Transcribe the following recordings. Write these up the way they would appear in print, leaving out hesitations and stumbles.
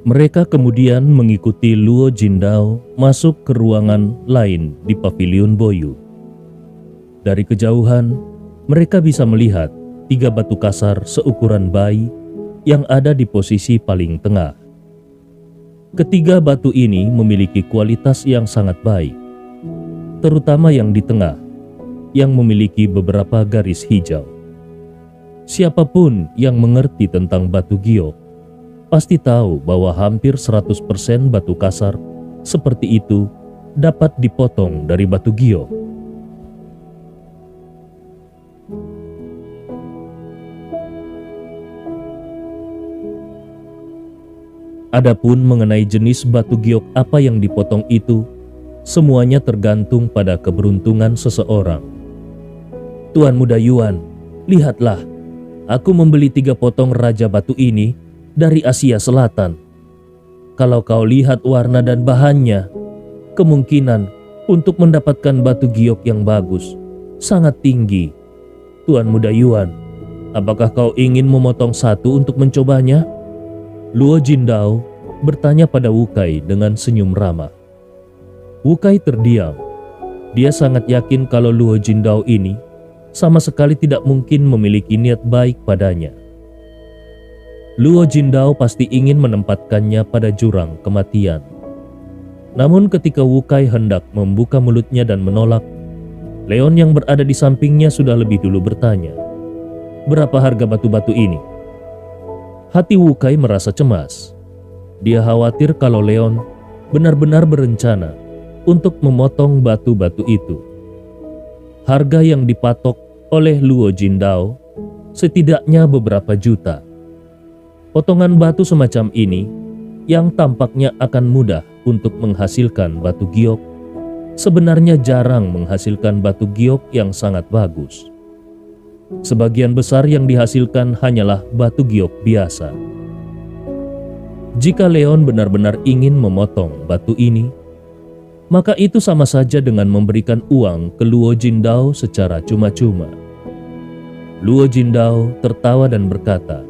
Mereka kemudian mengikuti Luo Jindao masuk ke ruangan lain di pavilion Boyu. Dari kejauhan, mereka bisa melihat 3 batu kasar seukuran bayi yang ada di posisi paling tengah. Ketiga batu ini memiliki kualitas yang sangat baik, terutama yang di tengah, yang memiliki beberapa garis hijau. Siapapun yang mengerti tentang batu giok pasti tahu bahwa hampir 100% batu kasar seperti itu dapat dipotong dari batu giok. Adapun mengenai jenis batu giok apa yang dipotong itu, semuanya tergantung pada keberuntungan seseorang. Tuan Muda Yuan, lihatlah, aku membeli 3 potong raja batu ini dari Asia Selatan. Kalau kau lihat warna dan bahannya, kemungkinan untuk mendapatkan batu giok yang bagus sangat tinggi. Tuan Muda Yuan, apakah kau ingin memotong satu untuk mencobanya? Luo Jindao bertanya pada Wukai dengan senyum ramah. Wukai terdiam. Dia sangat yakin kalau Luo Jindao ini sama sekali tidak mungkin memiliki niat baik padanya. Luo Jindao pasti ingin menempatkannya pada jurang kematian. Namun ketika Wukai hendak membuka mulutnya dan menolak, Leon yang berada di sampingnya sudah lebih dulu bertanya, "Berapa harga batu-batu ini?" Hati Wukai merasa cemas. Dia khawatir kalau Leon benar-benar berencana untuk memotong batu-batu itu. Harga yang dipatok oleh Luo Jindao setidaknya beberapa juta. Potongan batu semacam ini yang tampaknya akan mudah untuk menghasilkan batu giok, sebenarnya jarang menghasilkan batu giok yang sangat bagus. Sebagian besar yang dihasilkan hanyalah batu giok biasa. Jika Leon benar-benar ingin memotong batu ini, maka itu sama saja dengan memberikan uang ke Luo Jindao secara cuma-cuma. Luo Jindao tertawa dan berkata,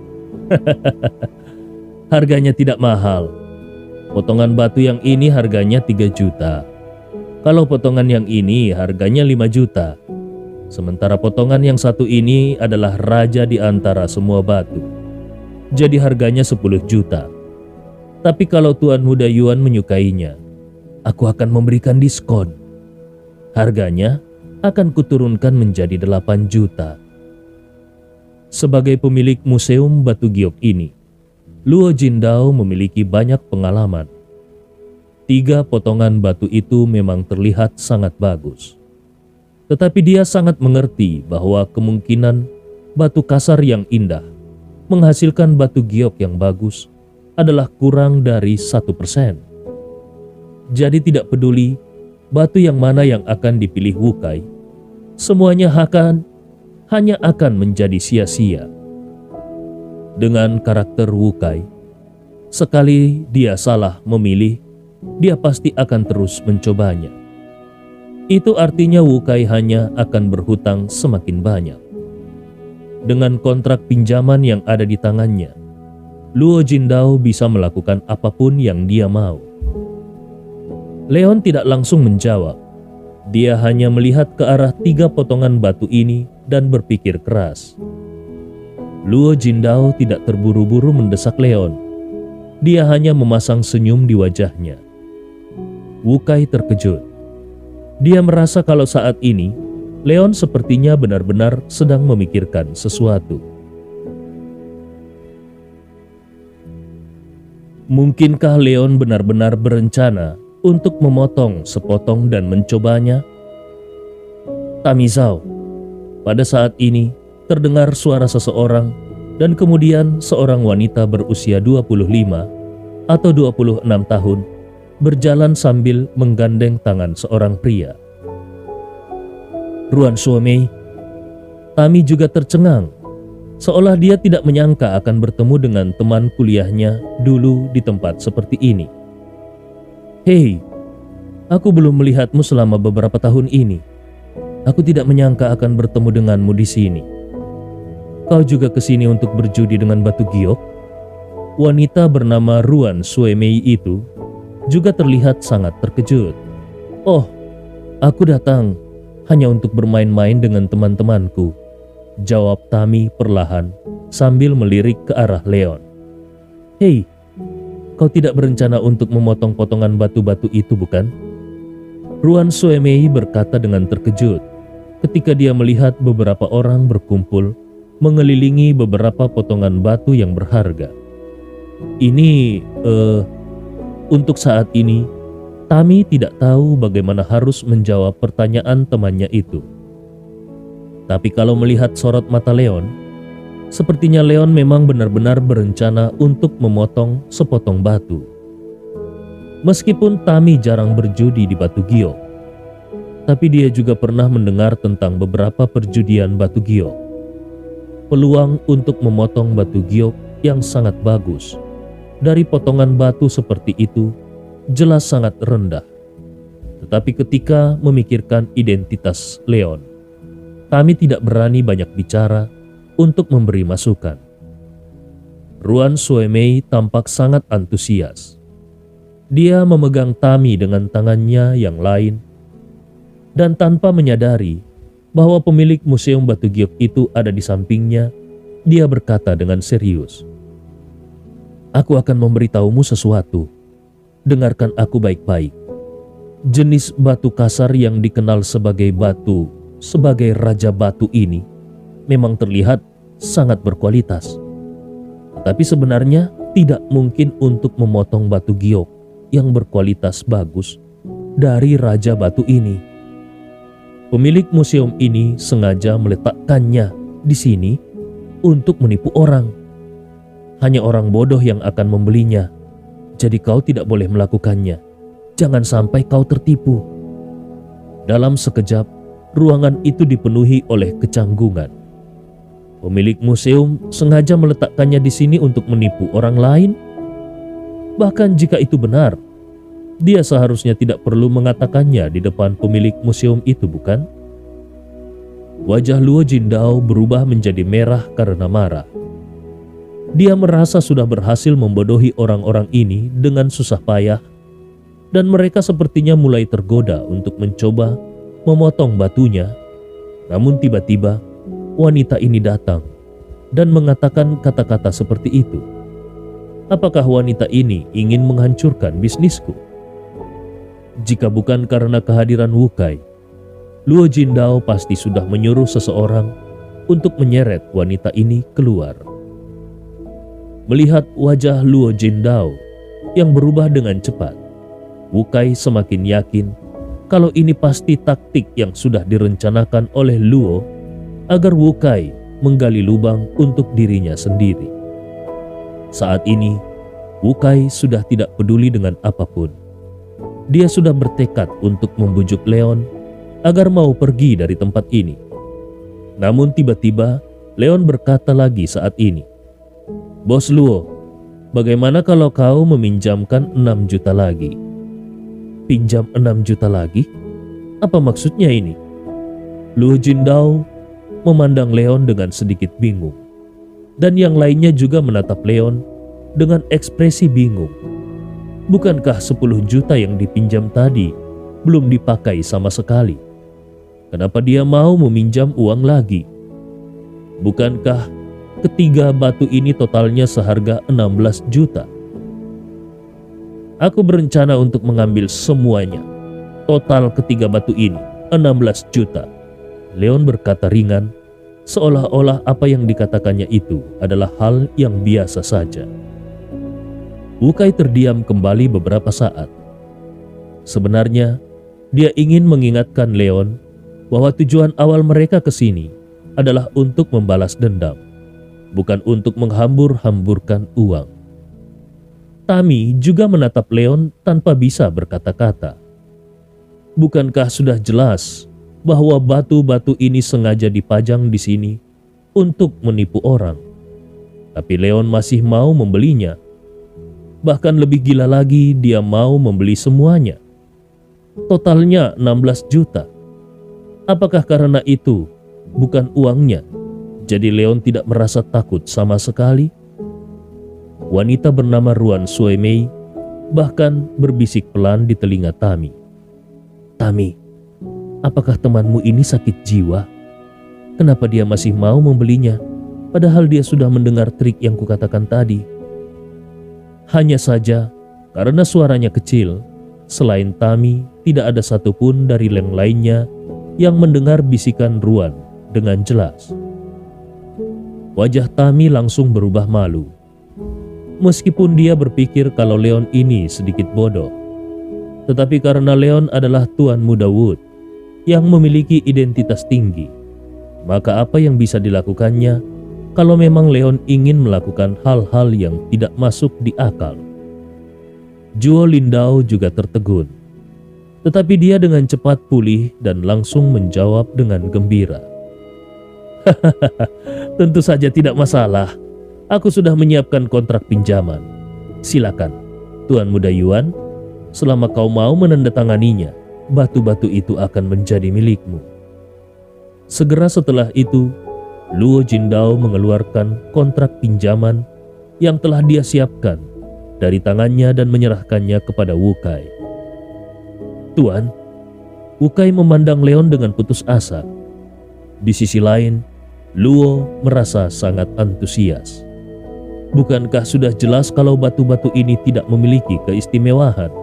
"Harganya tidak mahal. Potongan batu yang ini harganya 3 juta. Kalau potongan yang ini harganya 5 juta. Sementara potongan yang satu ini adalah raja di antara semua batu. Jadi harganya 10 juta. Tapi kalau Tuan Muda Yuan menyukainya, aku akan memberikan diskon. Harganya akan kuturunkan menjadi 8 juta. Sebagai pemilik museum batu giok ini, Luo Jindao memiliki banyak pengalaman. 3 potongan batu itu memang terlihat sangat bagus. Tetapi dia sangat mengerti bahwa kemungkinan batu kasar yang indah menghasilkan batu giok yang bagus adalah kurang dari 1%. Jadi tidak peduli batu yang mana yang akan dipilih Wukai, semuanya hanya akan menjadi sia-sia. Dengan karakter Wukai, sekali dia salah memilih, dia pasti akan terus mencobanya. Itu artinya Wukai hanya akan berhutang semakin banyak. Dengan kontrak pinjaman yang ada di tangannya, Luo Jindao bisa melakukan apapun yang dia mau. Leon tidak langsung menjawab. Dia hanya melihat ke arah 3 potongan batu ini dan berpikir keras. Luo Jindao tidak terburu-buru mendesak Leon. Dia hanya memasang senyum di wajahnya. Wukai terkejut. Dia merasa kalau saat ini, Leon sepertinya benar-benar sedang memikirkan sesuatu. Mungkinkah Leon benar-benar berencana untuk memotong sepotong dan mencobanya? Tamizao, pada saat ini terdengar suara seseorang dan kemudian seorang wanita berusia 25 atau 26 tahun berjalan sambil menggandeng tangan seorang pria. Ruan Shuomei. Tami juga tercengang, seolah dia tidak menyangka akan bertemu dengan teman kuliahnya dulu di tempat seperti ini. Hei, aku belum melihatmu selama beberapa tahun ini. Aku tidak menyangka akan bertemu denganmu di sini. Kau juga ke sini untuk berjudi dengan batu giok? Wanita bernama Ruan Suemei itu juga terlihat sangat terkejut. "Oh, aku datang hanya untuk bermain-main dengan teman-temanku," jawab Tami perlahan sambil melirik ke arah Leon. "Hei, kau tidak berencana untuk memotong potongan batu-batu itu, bukan?" Ruan Suemei berkata dengan terkejut ketika dia melihat beberapa orang berkumpul mengelilingi beberapa potongan batu yang berharga. "Ini, untuk saat ini, Tami tidak tahu bagaimana harus menjawab pertanyaan temannya itu. Tapi kalau melihat sorot mata Leon, sepertinya Leon memang benar-benar berencana untuk memotong sepotong batu. Meskipun Tami jarang berjudi di batu giok, tapi dia juga pernah mendengar tentang beberapa perjudian batu giok. Peluang untuk memotong batu giok yang sangat bagus dari potongan batu seperti itu jelas sangat rendah. Tetapi ketika memikirkan identitas Leon, Tami tidak berani banyak bicara untuk memberi masukan. Ruan Suemei tampak sangat antusias. Dia memegang Tami dengan tangannya yang lain, dan tanpa menyadari bahwa pemilik museum batu giok itu ada di sampingnya, dia berkata dengan serius, "Aku akan memberitahumu sesuatu. Dengarkan aku baik-baik. Jenis batu kasar yang dikenal sebagai raja batu ini memang terlihat sangat berkualitas. Tetapi sebenarnya tidak mungkin untuk memotong batu giok yang berkualitas bagus dari raja batu ini. Pemilik museum ini sengaja meletakkannya di sini untuk menipu orang. Hanya orang bodoh yang akan membelinya. Jadi kau tidak boleh melakukannya. Jangan sampai kau tertipu." Dalam sekejap, ruangan itu dipenuhi oleh kecanggungan. Pemilik museum sengaja meletakkannya di sini untuk menipu orang lain? Bahkan jika itu benar, dia seharusnya tidak perlu mengatakannya di depan pemilik museum itu, bukan? Wajah Luo Jindao berubah menjadi merah karena marah. Dia merasa sudah berhasil membodohi orang-orang ini dengan susah payah, dan mereka sepertinya mulai tergoda untuk mencoba memotong batunya. Namun tiba-tiba wanita ini datang dan mengatakan kata-kata seperti itu. Apakah wanita ini ingin menghancurkan bisnisku? Jika bukan karena kehadiran Wukai, Luo Jindao pasti sudah menyuruh seseorang untuk menyeret wanita ini keluar. Melihat wajah Luo Jindao yang berubah dengan cepat, Wukai semakin yakin kalau ini pasti taktik yang sudah direncanakan oleh Luo agar Wukai menggali lubang untuk dirinya sendiri. Saat ini, Wukai sudah tidak peduli dengan apapun. Dia sudah bertekad untuk membujuk Leon agar mau pergi dari tempat ini. Namun tiba-tiba Leon berkata lagi saat ini, "Bos Luo, bagaimana kalau kau meminjamkan 6 juta lagi?" "Pinjam 6 juta lagi? Apa maksudnya ini?" Luo Jindao memandang Leon dengan sedikit bingung. Dan yang lainnya juga menatap Leon dengan ekspresi bingung. Bukankah 10 juta yang dipinjam tadi belum dipakai sama sekali? Kenapa dia mau meminjam uang lagi? Bukankah ketiga batu ini totalnya seharga 16 juta? "Aku berencana untuk mengambil semuanya. Total ketiga batu ini 16 juta. Leon berkata ringan, seolah-olah apa yang dikatakannya itu adalah hal yang biasa saja. Wukai terdiam kembali beberapa saat. Sebenarnya, dia ingin mengingatkan Leon bahwa tujuan awal mereka ke sini adalah untuk membalas dendam, bukan untuk menghambur-hamburkan uang. Tami juga menatap Leon tanpa bisa berkata-kata. Bukankah sudah jelas bahwa batu-batu ini sengaja dipajang di sini untuk menipu orang? Tapi Leon masih mau membelinya. Bahkan lebih gila lagi, dia mau membeli semuanya. Totalnya 16 juta. Apakah karena itu bukan uangnya, jadi Leon tidak merasa takut sama sekali? wanita bernama Ruan Suemei bahkan berbisik pelan di telinga Tami. "Tami, apakah temanmu ini sakit jiwa? Kenapa dia masih mau membelinya, padahal dia sudah mendengar trik yang kukatakan tadi?" Hanya saja, karena suaranya kecil, selain Tami, tidak ada satupun dari yang lainnya yang mendengar bisikan Ruan dengan jelas. Wajah Tami langsung berubah malu. Meskipun dia berpikir kalau Leon ini sedikit bodoh, tetapi karena Leon adalah Tuan Muda Wood yang memiliki identitas tinggi, maka apa yang bisa dilakukannya kalau memang Leon ingin melakukan hal-hal yang tidak masuk di akal? Zhuo Lindao juga tertegun, tetapi dia dengan cepat pulih dan langsung menjawab dengan gembira. "Hahaha, tentu saja tidak masalah. Aku sudah menyiapkan kontrak pinjaman. Silakan, Tuan Muda Yuan, selama kau mau menandatanganinya, batu-batu itu akan menjadi milikmu." Segera setelah itu, Luo Jindao mengeluarkan kontrak pinjaman yang telah dia siapkan dari tangannya dan menyerahkannya kepada Wu Kai. "Tuan," Wu Kai memandang Leon dengan putus asa. Di sisi lain, Luo merasa sangat antusias. Bukankah sudah jelas kalau batu-batu ini tidak memiliki keistimewaan?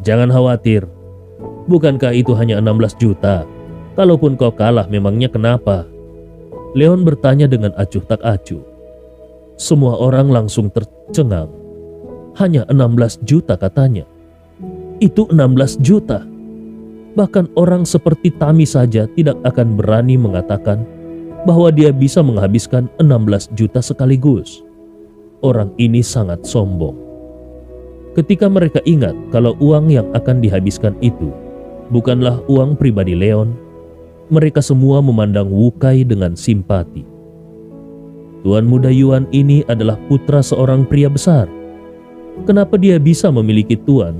"Jangan khawatir, bukankah itu hanya 16 juta? Kalaupun kau kalah memangnya kenapa?" Leon bertanya dengan acuh tak acuh. Semua orang langsung tercengang. Hanya 16 juta katanya. Itu 16 juta. Bahkan orang seperti Tami saja tidak akan berani mengatakan bahwa dia bisa menghabiskan 16 juta sekaligus. Orang ini sangat sombong. Ketika mereka ingat kalau uang yang akan dihabiskan itu bukanlah uang pribadi Leon, mereka semua memandang Wu Kai dengan simpati. Tuan Muda Yuan ini adalah putra seorang pria besar. Kenapa dia bisa memiliki tuan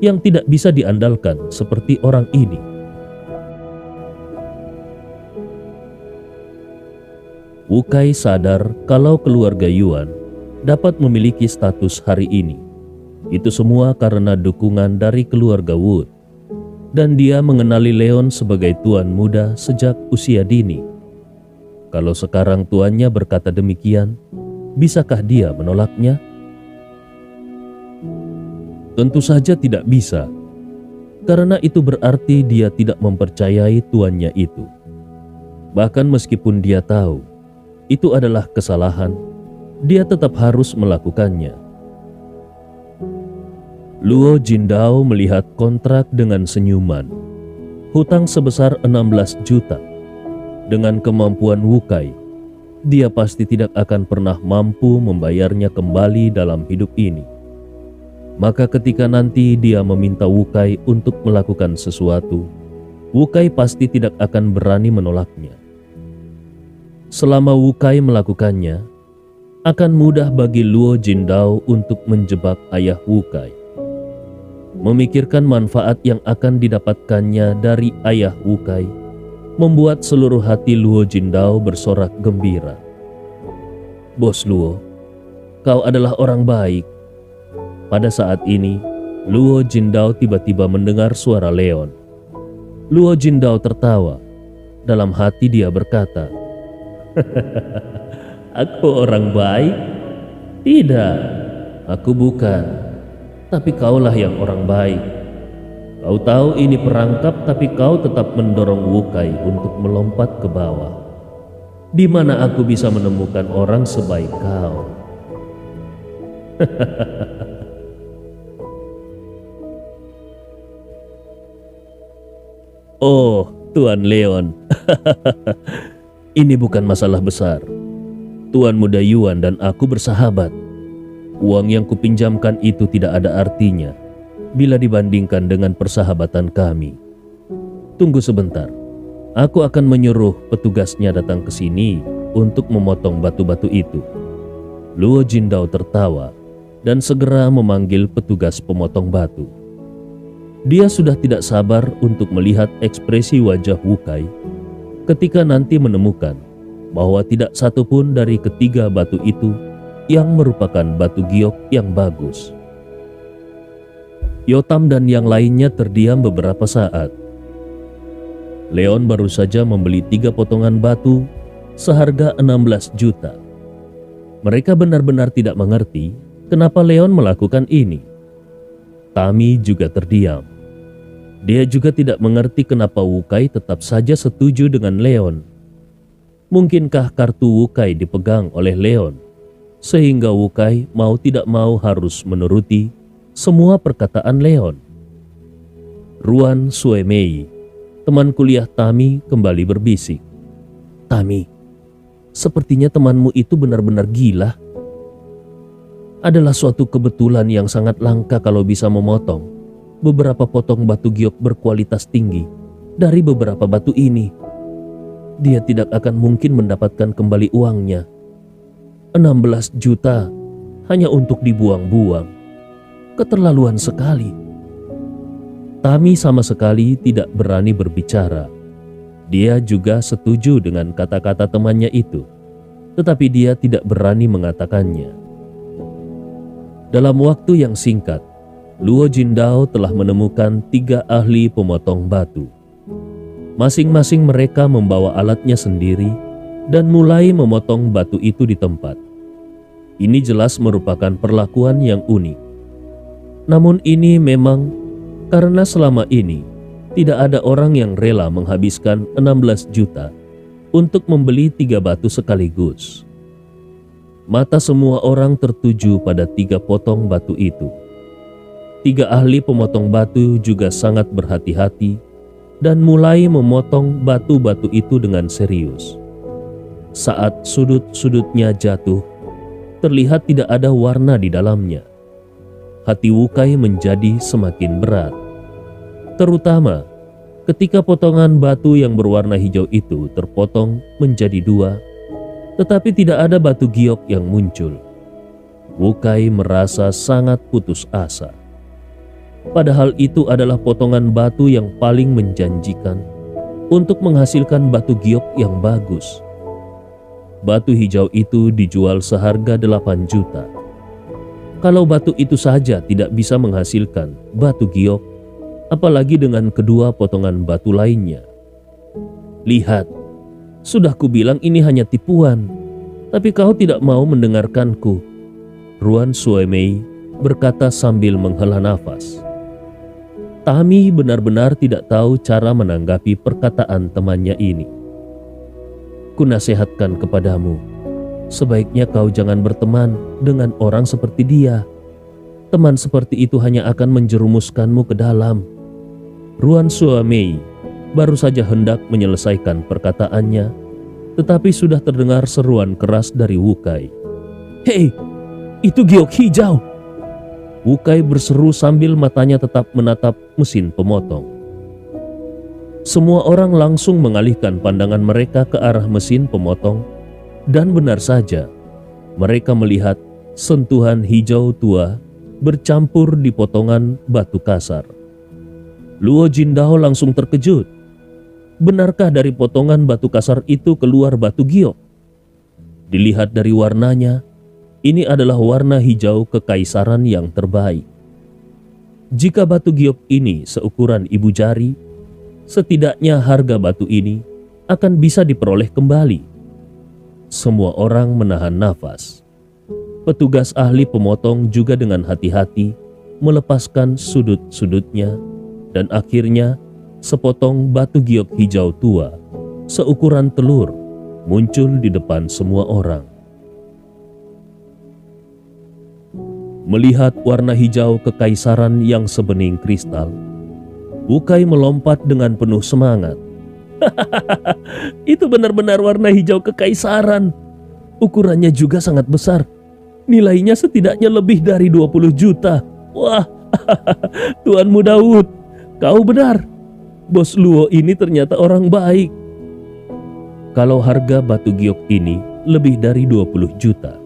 yang tidak bisa diandalkan seperti orang ini? Wu Kai sadar kalau keluarga Yuan dapat memiliki status hari ini. Itu semua karena dukungan dari keluarga Wood. Dan dia mengenali Leon sebagai tuan muda sejak usia dini. Kalau sekarang tuannya berkata demikian, bisakah dia menolaknya? Tentu saja tidak bisa, karena itu berarti dia tidak mempercayai tuannya itu. Bahkan meskipun dia tahu itu adalah kesalahan, dia tetap harus melakukannya. Luo Jindao melihat kontrak dengan senyuman. Hutang sebesar 16 juta. Dengan kemampuan Wu Kai, dia pasti tidak akan pernah mampu membayarnya kembali dalam hidup ini. Maka ketika nanti dia meminta Wu Kai untuk melakukan sesuatu, Wu Kai pasti tidak akan berani menolaknya. Selama Wu Kai melakukannya, akan mudah bagi Luo Jindao untuk menjebak ayah Wu Kai. Memikirkan manfaat yang akan didapatkannya dari ayah Wu Kai membuat seluruh hati Luo Jindao bersorak gembira. "Bos Luo, kau adalah orang baik." Pada saat ini, Luo Jindao tiba-tiba mendengar suara Leon. Luo Jindao tertawa. Dalam hati dia berkata, "Aku orang baik? Tidak, aku bukan. Tapi kaulah yang orang baik. Kau tahu ini perangkap, tapi kau tetap mendorong Wu Kai untuk melompat ke bawah. Di mana aku bisa menemukan orang sebaik kau?" "Oh, Tuan Leon, ini bukan masalah besar. Tuan Muda Yuan dan aku bersahabat. Uang yang kupinjamkan itu tidak ada artinya bila dibandingkan dengan persahabatan kami. Tunggu sebentar, aku akan menyuruh petugasnya datang ke sini untuk memotong batu-batu itu." Luo Jindao tertawa dan segera memanggil petugas pemotong batu. Dia sudah tidak sabar untuk melihat ekspresi wajah Wu Kai ketika nanti menemukan bahwa tidak satu pun dari ketiga batu itu yang merupakan batu giok yang bagus. Yotam dan yang lainnya terdiam beberapa saat. Leon baru saja membeli 3 potongan batu seharga 16 juta. Mereka benar-benar tidak mengerti kenapa Leon melakukan ini. Tami juga terdiam. Dia juga tidak mengerti kenapa Wukai tetap saja setuju dengan Leon. Mungkinkah kartu Wukai dipegang oleh Leon, sehingga Wukai mau tidak mau harus menuruti semua perkataan Leon? Ruan Suemei, teman kuliah Tami, kembali berbisik. "Tami, sepertinya temanmu itu benar-benar gila. Adalah suatu kebetulan yang sangat langka kalau bisa memotong beberapa potong batu giok berkualitas tinggi dari beberapa batu ini. Dia tidak akan mungkin mendapatkan kembali uangnya. 16 juta hanya untuk dibuang-buang. Keterlaluan sekali." Tami sama sekali tidak berani berbicara. Dia juga setuju dengan kata-kata temannya itu, tetapi dia tidak berani mengatakannya. Dalam waktu yang singkat, Luo Jindao telah menemukan 3 ahli pemotong batu. Masing-masing mereka membawa alatnya sendiri dan mulai memotong batu itu di tempat. Ini jelas merupakan perlakuan yang unik. Namun ini memang karena selama ini tidak ada orang yang rela menghabiskan 16 juta untuk membeli 3 batu sekaligus. Mata semua orang tertuju pada 3 potong batu itu. 3 ahli pemotong batu juga sangat berhati-hati dan mulai memotong batu-batu itu dengan serius. Saat sudut-sudutnya jatuh, terlihat tidak ada warna di dalamnya. Hati Wukai menjadi semakin berat, terutama ketika potongan batu yang berwarna hijau itu terpotong menjadi 2, tetapi tidak ada batu giok yang muncul. Wukai merasa sangat putus asa. Padahal itu adalah potongan batu yang paling menjanjikan untuk menghasilkan batu giok yang bagus. Batu hijau itu dijual seharga 8 juta. Kalau batu itu saja tidak bisa menghasilkan batu giok, apalagi dengan kedua potongan batu lainnya. "Lihat, sudah kubilang ini hanya tipuan, tapi kau tidak mau mendengarkanku," Ruan Suemei berkata sambil menghela nafas. Tami benar-benar tidak tahu cara menanggapi perkataan temannya ini. "Kunasehatkan kepadamu, sebaiknya kau jangan berteman dengan orang seperti dia. Teman seperti itu hanya akan menjerumuskanmu ke dalam." Ruan Suemei baru saja hendak menyelesaikan perkataannya, tetapi sudah terdengar seruan keras dari Wukai. "Hei, itu giok hijau!" Wukai berseru sambil matanya tetap menatap mesin pemotong. Semua orang langsung mengalihkan pandangan mereka ke arah mesin pemotong, dan benar saja, mereka melihat sentuhan hijau tua bercampur di potongan batu kasar. Luo Jindao langsung terkejut. Benarkah dari potongan batu kasar itu keluar batu giok? Dilihat dari warnanya, ini adalah warna hijau kekaisaran yang terbaik. Jika batu giok ini seukuran ibu jari, setidaknya harga batu ini akan bisa diperoleh kembali. Semua orang menahan nafas. Petugas ahli pemotong juga dengan hati-hati melepaskan sudut-sudutnya, dan akhirnya sepotong batu giok hijau tua seukuran telur muncul di depan semua orang. Melihat warna hijau kekaisaran yang sebening kristal, Wukai melompat dengan penuh semangat. "Itu benar-benar warna hijau kekaisaran. Ukurannya juga sangat besar. Nilainya setidaknya lebih dari 20 juta. Wah, Tuanmu Daud, kau benar. Bos Luo ini ternyata orang baik." Kalau harga batu giok ini lebih dari 20 juta,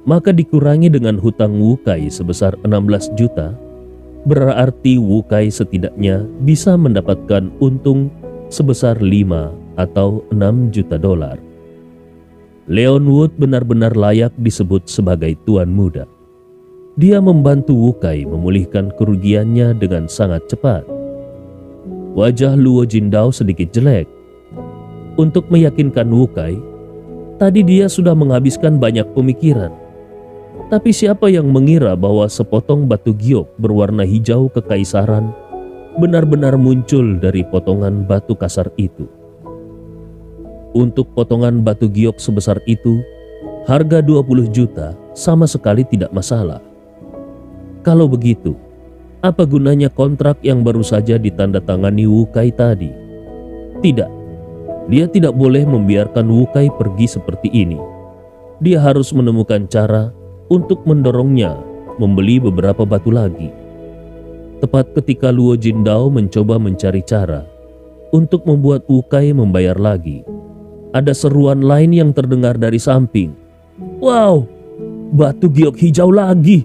maka dikurangi dengan hutang Wukai sebesar 16 juta, berarti Wukai setidaknya bisa mendapatkan untung sebesar 5 atau 6 juta dolar. Leon Wood benar-benar layak disebut sebagai tuan muda. Dia membantu Wukai memulihkan kerugiannya dengan sangat cepat. Wajah Luo Jindao sedikit jelek. Untuk meyakinkan Wukai, tadi dia sudah menghabiskan banyak pemikiran. Tapi siapa yang mengira bahwa sepotong batu giok berwarna hijau kekaisaran benar-benar muncul dari potongan batu kasar itu. Untuk potongan batu giok sebesar itu, harga 20 juta sama sekali tidak masalah. Kalau begitu, apa gunanya kontrak yang baru saja ditandatangani Wukai tadi? Tidak, dia tidak boleh membiarkan Wukai pergi seperti ini. Dia harus menemukan cara untuk mendorongnya membeli beberapa batu lagi. Tepat ketika Luo Jindao mencoba mencari cara untuk membuat Wukai membayar lagi, ada seruan lain yang terdengar dari samping. Wow, batu giok hijau lagi.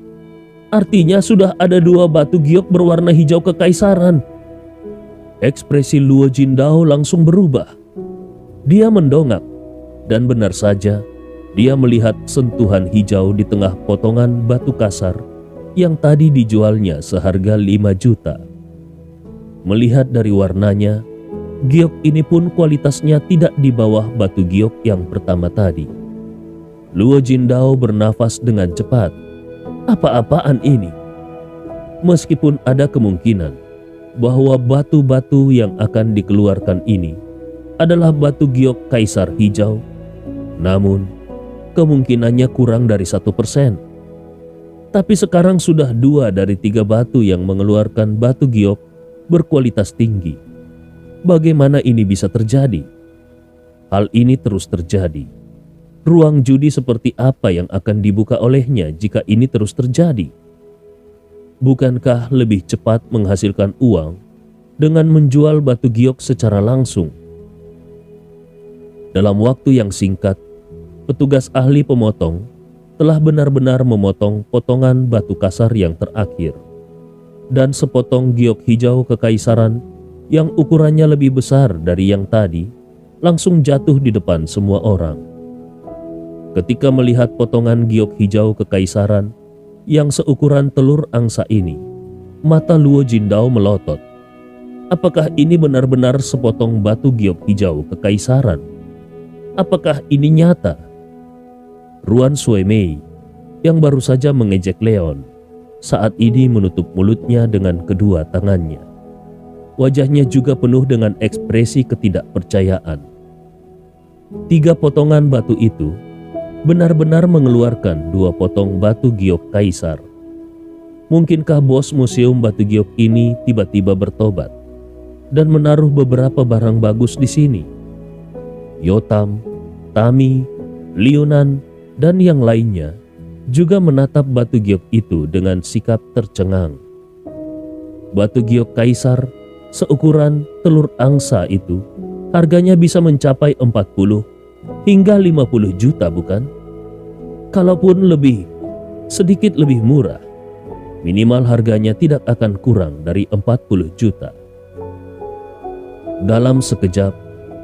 Artinya sudah ada 2 batu giok berwarna hijau kekaisaran. Ekspresi Luo Jindao langsung berubah. Dia mendongak, dan benar saja dia melihat sentuhan hijau di tengah potongan batu kasar yang tadi dijualnya seharga 5 juta. Melihat dari warnanya, giok ini pun kualitasnya tidak di bawah batu giok yang pertama tadi. Luo Jindao bernafas dengan cepat. Apa-apaan ini? Meskipun ada kemungkinan bahwa batu-batu yang akan dikeluarkan ini adalah batu giok kaisar hijau, namun kemungkinannya kurang dari 1%. Tapi sekarang sudah 2 dari 3 batu yang mengeluarkan batu giok berkualitas tinggi. Bagaimana ini bisa terjadi? Hal ini terus terjadi. Ruang judi seperti apa yang akan dibuka olehnya jika ini terus terjadi? Bukankah lebih cepat menghasilkan uang dengan menjual batu giok secara langsung? Dalam waktu yang singkat, petugas ahli pemotong telah benar-benar memotong potongan batu kasar yang terakhir. Dan sepotong giok hijau kekaisaran yang ukurannya lebih besar dari yang tadi langsung jatuh di depan semua orang. Ketika melihat potongan giok hijau kekaisaran yang seukuran telur angsa ini, mata Luo Jindao melotot. Apakah ini benar-benar sepotong batu giok hijau kekaisaran? Apakah ini nyata? Ruan Suemei yang baru saja mengejek Leon saat ini menutup mulutnya dengan kedua tangannya. Wajahnya juga penuh dengan ekspresi ketidakpercayaan. 3 potongan batu itu benar-benar mengeluarkan 2 potong batu giok kaisar. Mungkinkah bos museum batu giok ini tiba-tiba bertobat dan menaruh beberapa barang bagus di sini? Yotam, Tami, Liunan, dan yang lainnya juga menatap batu giok itu dengan sikap tercengang. Batu giok kaisar seukuran telur angsa itu harganya bisa mencapai 40 hingga 50 juta, bukan? Kalaupun sedikit lebih murah, minimal harganya tidak akan kurang dari 40 juta. Dalam sekejap,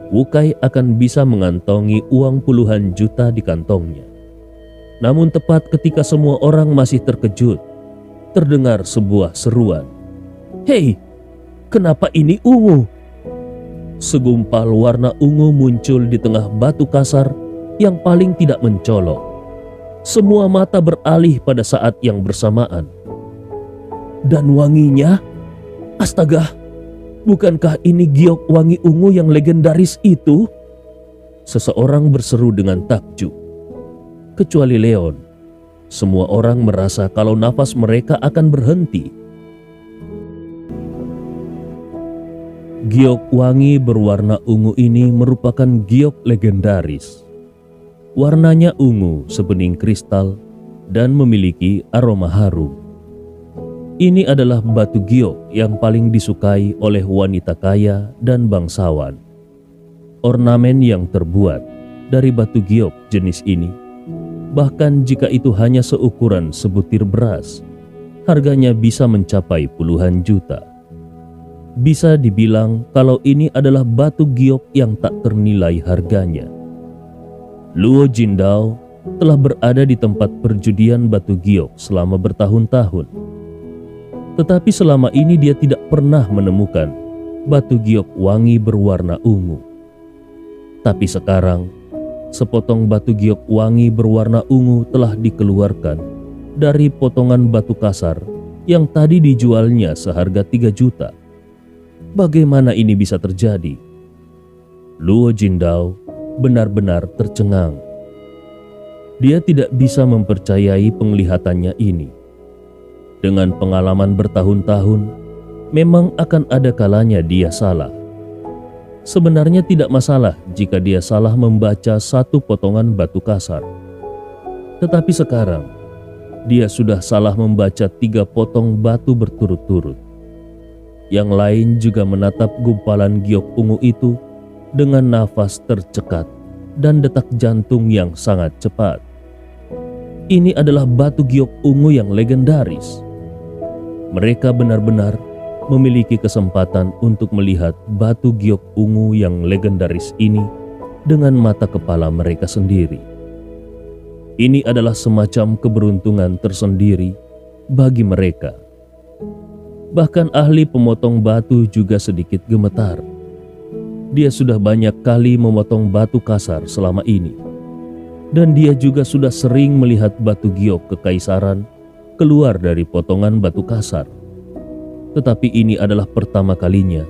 Wukai akan bisa mengantongi uang puluhan juta di kantongnya. Namun tepat ketika semua orang masih terkejut, terdengar sebuah seruan. Hei! Kenapa ini ungu? Segumpal warna ungu muncul di tengah batu kasar yang paling tidak mencolok. Semua mata beralih pada saat yang bersamaan. Dan wanginya? Astaga, bukankah ini giok wangi ungu yang legendaris itu? Seseorang berseru dengan takjub. Kecuali Leon, semua orang merasa kalau nafas mereka akan berhenti. Giok wangi berwarna ungu ini merupakan giok legendaris. Warnanya ungu sebening kristal dan memiliki aroma harum. Ini adalah batu giok yang paling disukai oleh wanita kaya dan bangsawan. Ornamen yang terbuat dari batu giok jenis ini, bahkan jika itu hanya seukuran sebutir beras, harganya bisa mencapai puluhan juta. Bisa dibilang kalau ini adalah batu giok yang tak ternilai harganya. Luo Jindao telah berada di tempat perjudian batu giok selama bertahun-tahun. Tetapi selama ini dia tidak pernah menemukan batu giok wangi berwarna ungu. Tapi sekarang, sepotong batu giok wangi berwarna ungu telah dikeluarkan dari potongan batu kasar yang tadi dijualnya seharga 3 juta. Bagaimana ini bisa terjadi? Luo Jindao benar-benar tercengang. Dia tidak bisa mempercayai penglihatannya ini. Dengan pengalaman bertahun-tahun, memang akan ada kalanya dia salah. Sebenarnya tidak masalah jika dia salah membaca satu potongan batu kasar. Tetapi sekarang, dia sudah salah membaca 3 potong batu berturut-turut. Yang lain juga menatap gumpalan giok ungu itu dengan nafas tercekat dan detak jantung yang sangat cepat. Ini adalah batu giok ungu yang legendaris. Mereka benar-benar memiliki kesempatan untuk melihat batu giok ungu yang legendaris ini dengan mata kepala mereka sendiri. Ini adalah semacam keberuntungan tersendiri bagi mereka. Bahkan ahli pemotong batu juga sedikit gemetar. Dia sudah banyak kali memotong batu kasar selama ini. Dan dia juga sudah sering melihat batu giok kekaisaran keluar dari potongan batu kasar. Tetapi ini adalah pertama kalinya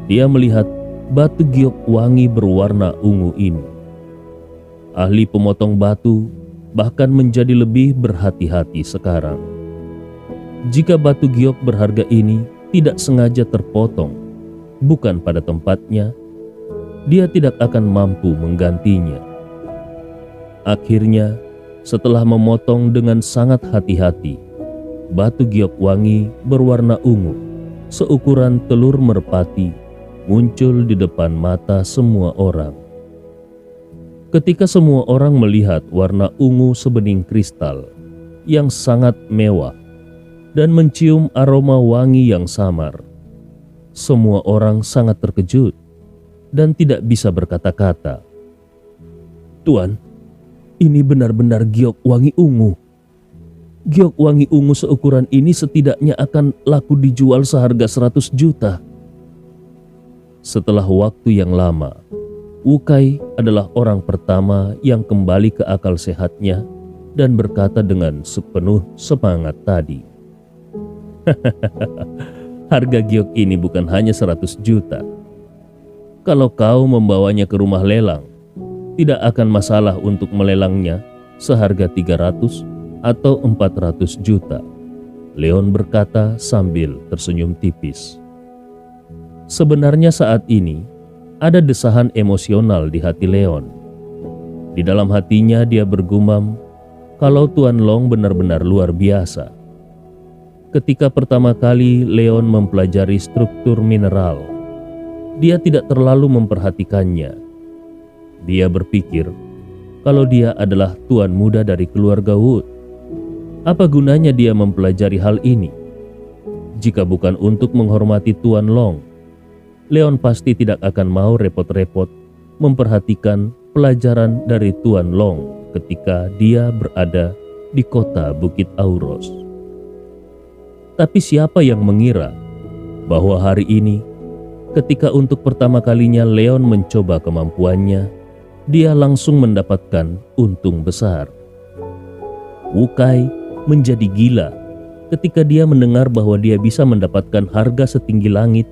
dia melihat batu giok wangi berwarna ungu ini. Ahli pemotong batu bahkan menjadi lebih berhati-hati sekarang. Jika batu giok berharga ini tidak sengaja terpotong, bukan pada tempatnya, dia tidak akan mampu menggantinya. Akhirnya, setelah memotong dengan sangat hati-hati, batu giok wangi berwarna ungu, seukuran telur merpati, muncul di depan mata semua orang. Ketika semua orang melihat warna ungu sebening kristal yang sangat mewah dan mencium aroma wangi yang samar, semua orang sangat terkejut dan tidak bisa berkata-kata. "Tuan, ini benar-benar giok wangi ungu. Giok wangi ungu seukuran ini setidaknya akan laku dijual seharga 100 juta. Setelah waktu yang lama, Wukai adalah orang pertama yang kembali ke akal sehatnya dan berkata dengan sepenuh semangat tadi, "Harga giok ini bukan hanya 100 juta. Kalau kau membawanya ke rumah lelang, tidak akan masalah untuk melelangnya seharga 300 atau 400 juta. Leon berkata sambil tersenyum tipis. Sebenarnya saat ini ada desahan emosional di hati Leon. Di dalam hatinya dia bergumam kalau Tuan Long benar-benar luar biasa. Ketika pertama kali Leon mempelajari struktur mineral, dia tidak terlalu memperhatikannya. Dia berpikir kalau dia adalah tuan muda dari keluarga Wood. Apa gunanya dia mempelajari hal ini? Jika bukan untuk menghormati Tuan Long, Leon pasti tidak akan mau repot-repot memperhatikan pelajaran dari Tuan Long ketika dia berada di kota Bukit Auros. Tapi siapa yang mengira bahwa hari ini, ketika untuk pertama kalinya Leon mencoba kemampuannya, dia langsung mendapatkan untung besar. Wukai menjadi gila ketika dia mendengar bahwa dia bisa mendapatkan harga setinggi langit,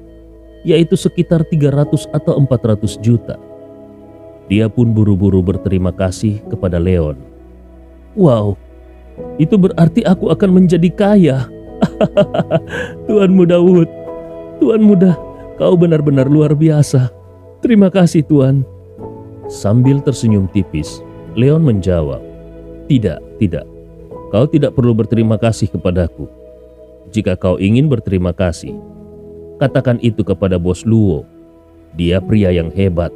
yaitu sekitar 300 atau 400 juta. Dia pun buru-buru berterima kasih kepada Leon. "Wow, itu berarti aku akan menjadi kaya." "Tuan Muda Wood, Tuan Muda, kau benar-benar luar biasa. Terima kasih Tuan." Sambil tersenyum tipis, Leon menjawab, Tidak. Kau tidak perlu berterima kasih kepadaku. Jika kau ingin berterima kasih, katakan itu kepada Bos Luo. Dia pria yang hebat."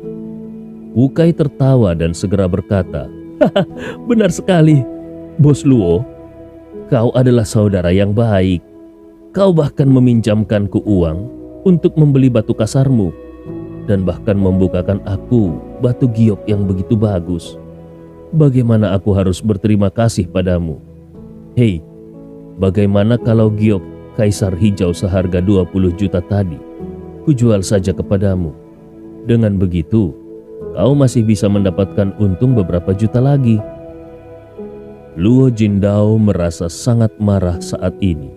Wukai tertawa dan segera berkata, "Benar sekali, Bos Luo. Kau adalah saudara yang baik. Kau bahkan meminjamkanku uang untuk membeli batu kasarmu dan bahkan membukakan aku batu giok yang begitu bagus. Bagaimana aku harus berterima kasih padamu? Hei, bagaimana kalau giok kaisar hijau seharga 20 juta tadi kujual saja kepadamu? Dengan begitu, kau masih bisa mendapatkan untung beberapa juta lagi. Luo Jindao merasa sangat marah saat ini.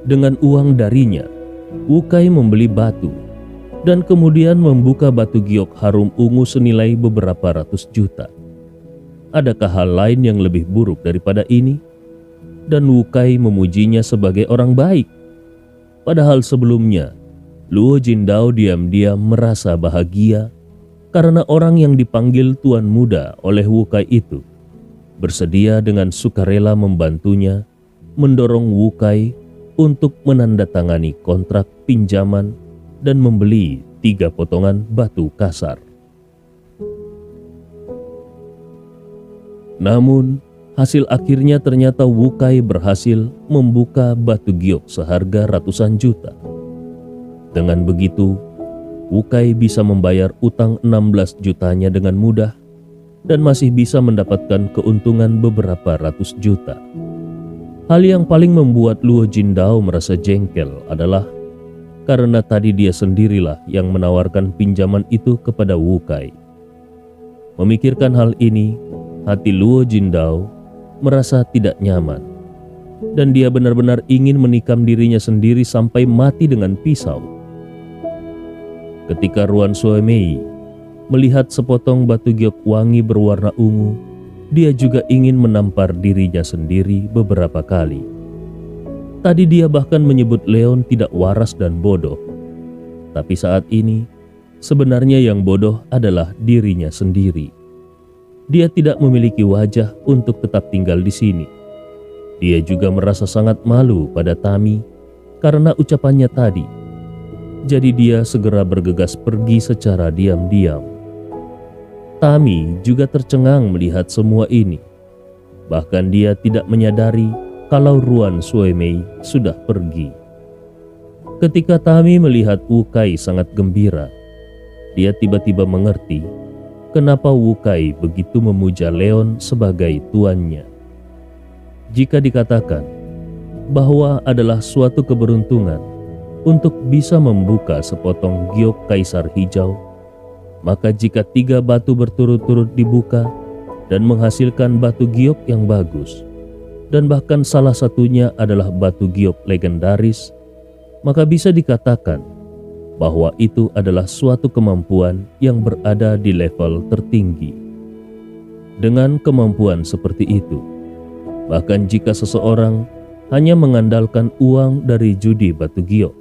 Dengan uang darinya, Wukai membeli batu dan kemudian membuka batu giok harum ungu senilai beberapa ratus juta. Adakah hal lain yang lebih buruk daripada ini? Dan Wukai memujinya sebagai orang baik. Padahal sebelumnya, Luo Jindao diam-diam merasa bahagia karena orang yang dipanggil Tuan Muda oleh Wukai itu bersedia dengan sukarela membantunya mendorong Wukai untuk menandatangani kontrak pinjaman dan membeli 3 potongan batu kasar. Namun, hasil akhirnya ternyata Wukai berhasil membuka batu giok seharga ratusan juta. Dengan begitu, Wukai bisa membayar utang 16 jutanya dengan mudah dan masih bisa mendapatkan keuntungan beberapa ratus juta. Hal yang paling membuat Luo Jindao merasa jengkel adalah karena tadi dia sendirilah yang menawarkan pinjaman itu kepada Wukai. Memikirkan hal ini, hati Luo Jindao merasa tidak nyaman dan dia benar-benar ingin menikam dirinya sendiri sampai mati dengan pisau. Ketika Ruan Suemei melihat sepotong batu giok wangi berwarna ungu, dia juga ingin menampar dirinya sendiri beberapa kali. Tadi dia bahkan menyebut Leon tidak waras dan bodoh. Tapi saat ini, sebenarnya yang bodoh adalah dirinya sendiri. Dia tidak memiliki wajah untuk tetap tinggal di sini. Dia juga merasa sangat malu pada Tami karena ucapannya tadi. Jadi dia segera bergegas pergi secara diam-diam. Tami juga tercengang melihat semua ini. Bahkan dia tidak menyadari kalau Ruan Suemei sudah pergi. Ketika Tami melihat Wukai sangat gembira, dia tiba-tiba mengerti kenapa Wukai begitu memuja Leon sebagai tuannya. Jika dikatakan bahwa adalah suatu keberuntungan untuk bisa membuka sepotong giok kaisar hijau, maka jika 3 batu berturut-turut dibuka dan menghasilkan batu giok yang bagus, dan bahkan salah satunya adalah batu giok legendaris, maka bisa dikatakan bahwa itu adalah suatu kemampuan yang berada di level tertinggi. Dengan kemampuan seperti itu, bahkan jika seseorang hanya mengandalkan uang dari judi batu giok,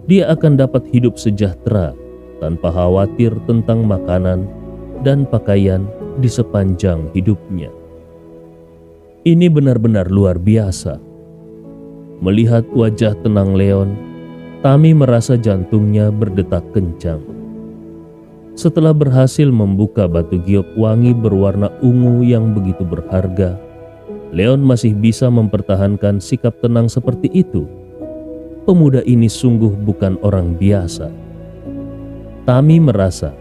dia akan dapat hidup sejahtera tanpa khawatir tentang makanan dan pakaian di sepanjang hidupnya. Ini benar-benar luar biasa. Melihat wajah tenang Leon, Tami merasa jantungnya berdetak kencang. Setelah berhasil membuka batu giok wangi berwarna ungu yang begitu berharga, Leon masih bisa mempertahankan sikap tenang seperti itu. Pemuda ini sungguh bukan orang biasa. Tami merasa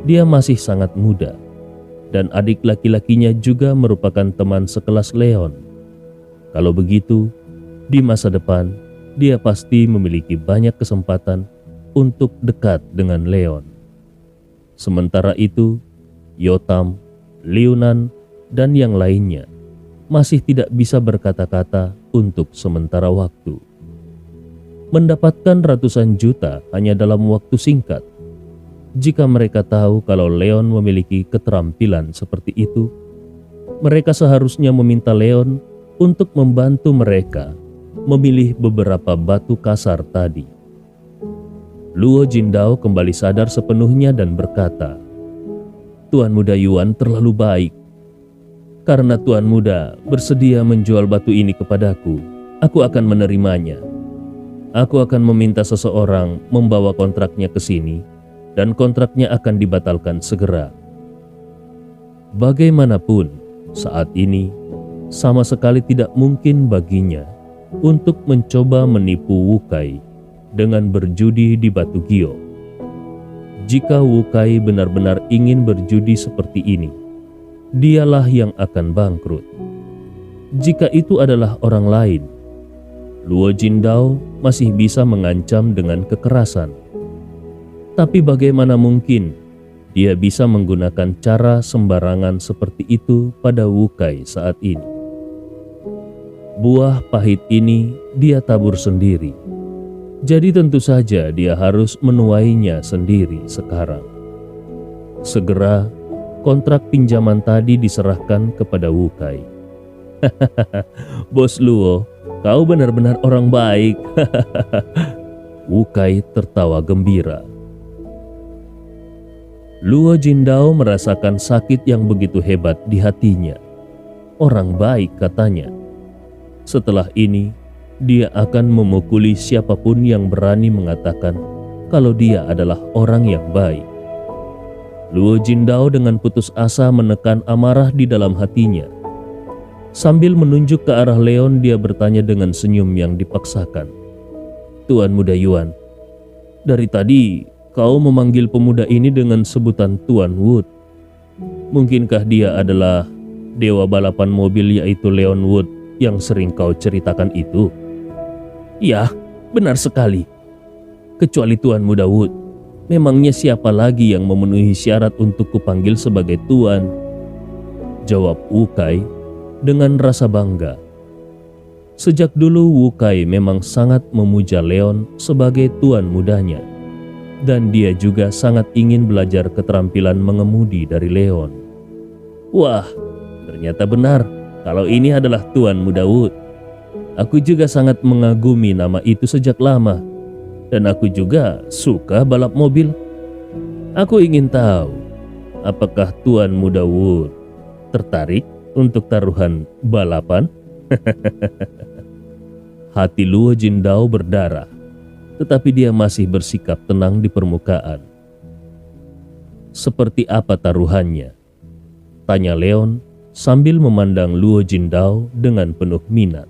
dia masih sangat muda dan adik laki-lakinya juga merupakan teman sekelas Leon. Kalau begitu, di masa depan dia pasti memiliki banyak kesempatan untuk dekat dengan Leon. Sementara itu, Yotam, Liunan, dan yang lainnya masih tidak bisa berkata-kata untuk sementara waktu. Mendapatkan ratusan juta hanya dalam waktu singkat. Jika mereka tahu kalau Leon memiliki keterampilan seperti itu, mereka seharusnya meminta Leon untuk membantu mereka memilih beberapa batu kasar tadi. Luo Jindao kembali sadar sepenuhnya dan berkata, "Tuan Muda Yuan terlalu baik. Karena Tuan Muda bersedia menjual batu ini kepadaku, aku akan menerimanya. Aku akan meminta seseorang membawa kontraknya ke sini dan kontraknya akan dibatalkan segera." Bagaimanapun, saat ini sama sekali tidak mungkin baginya untuk mencoba menipu Wukai dengan berjudi di batu giok. Jika Wukai benar-benar ingin berjudi seperti ini, dialah yang akan bangkrut. Jika itu adalah orang lain, Luo Jindao masih bisa mengancam dengan kekerasan. Tapi bagaimana mungkin dia bisa menggunakan cara sembarangan seperti itu pada Wu Kai saat ini? Buah pahit ini dia tabur sendiri. Jadi tentu saja dia harus menuainya sendiri sekarang. Segera kontrak pinjaman tadi diserahkan kepada Wu Kai. Bos Luo, kau benar-benar orang baik. Wu Kai tertawa gembira. Luo Jindao merasakan sakit yang begitu hebat di hatinya. Orang baik katanya. Setelah ini, dia akan memukuli siapapun yang berani mengatakan kalau dia adalah orang yang baik. Luo Jindao dengan putus asa menekan amarah di dalam hatinya. Sambil menunjuk ke arah Leon, dia bertanya dengan senyum yang dipaksakan. Tuan Muda Yuan, dari tadi kau memanggil pemuda ini dengan sebutan Tuan Wood. Mungkinkah dia adalah dewa balapan mobil yaitu Leon Wood yang sering kau ceritakan itu? Ya, benar sekali. Kecuali Tuan Muda Wood, memangnya siapa lagi yang memenuhi syarat untuk kupanggil sebagai Tuan? Jawab Wu Kai dengan rasa bangga. Sejak dulu Wu Kai memang sangat memuja Leon sebagai tuan mudanya. Dan dia juga sangat ingin belajar keterampilan mengemudi dari Leon. Wah, ternyata benar kalau ini adalah Tuan Muda Wood. Aku juga sangat mengagumi nama itu sejak lama. Dan aku juga suka balap mobil. Aku ingin tahu, apakah Tuan Muda Wood tertarik untuk taruhan balapan? Hati Luo Jindao berdarah, tetapi dia masih bersikap tenang di permukaan. Seperti apa taruhannya? Tanya Leon sambil memandang Luo Jindao dengan penuh minat.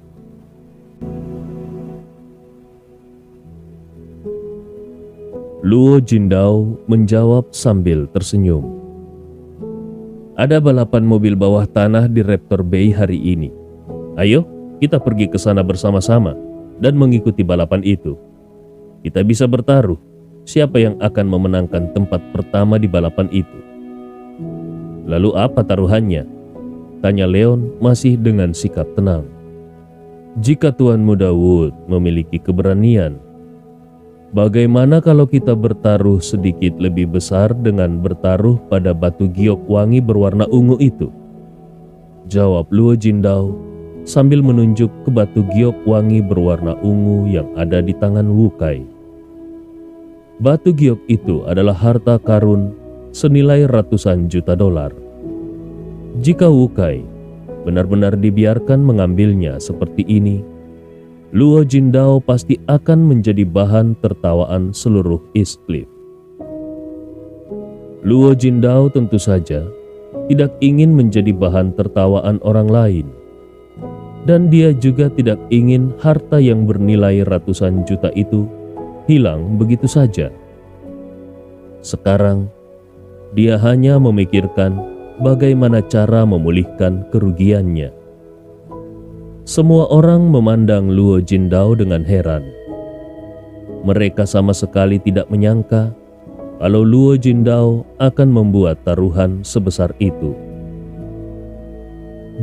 Luo Jindao menjawab sambil tersenyum. Ada balapan mobil bawah tanah di Raptor Bay hari ini. Ayo, kita pergi ke sana bersama-sama dan mengikuti balapan itu. Kita bisa bertaruh siapa yang akan memenangkan tempat pertama di balapan itu. Lalu apa taruhannya? Tanya Leon masih dengan sikap tenang. Jika Tuan Muda Wood memiliki keberanian, bagaimana kalau kita bertaruh sedikit lebih besar dengan bertaruh pada batu giok wangi berwarna ungu itu? Jawab Luo Jindao sambil menunjuk ke batu giok wangi berwarna ungu yang ada di tangan Wu Kai. Batu giok itu adalah harta karun senilai ratusan juta dolar. Jika Wu Kai benar-benar dibiarkan mengambilnya seperti ini, Luo Jindao pasti akan menjadi bahan tertawaan seluruh East Cliff. Luo Jindao tentu saja tidak ingin menjadi bahan tertawaan orang lain. Dan dia juga tidak ingin harta yang bernilai ratusan juta itu hilang begitu saja. Sekarang, dia hanya memikirkan bagaimana cara memulihkan kerugiannya. Semua orang memandang Luo Jindao dengan heran. Mereka sama sekali tidak menyangka kalau Luo Jindao akan membuat taruhan sebesar itu.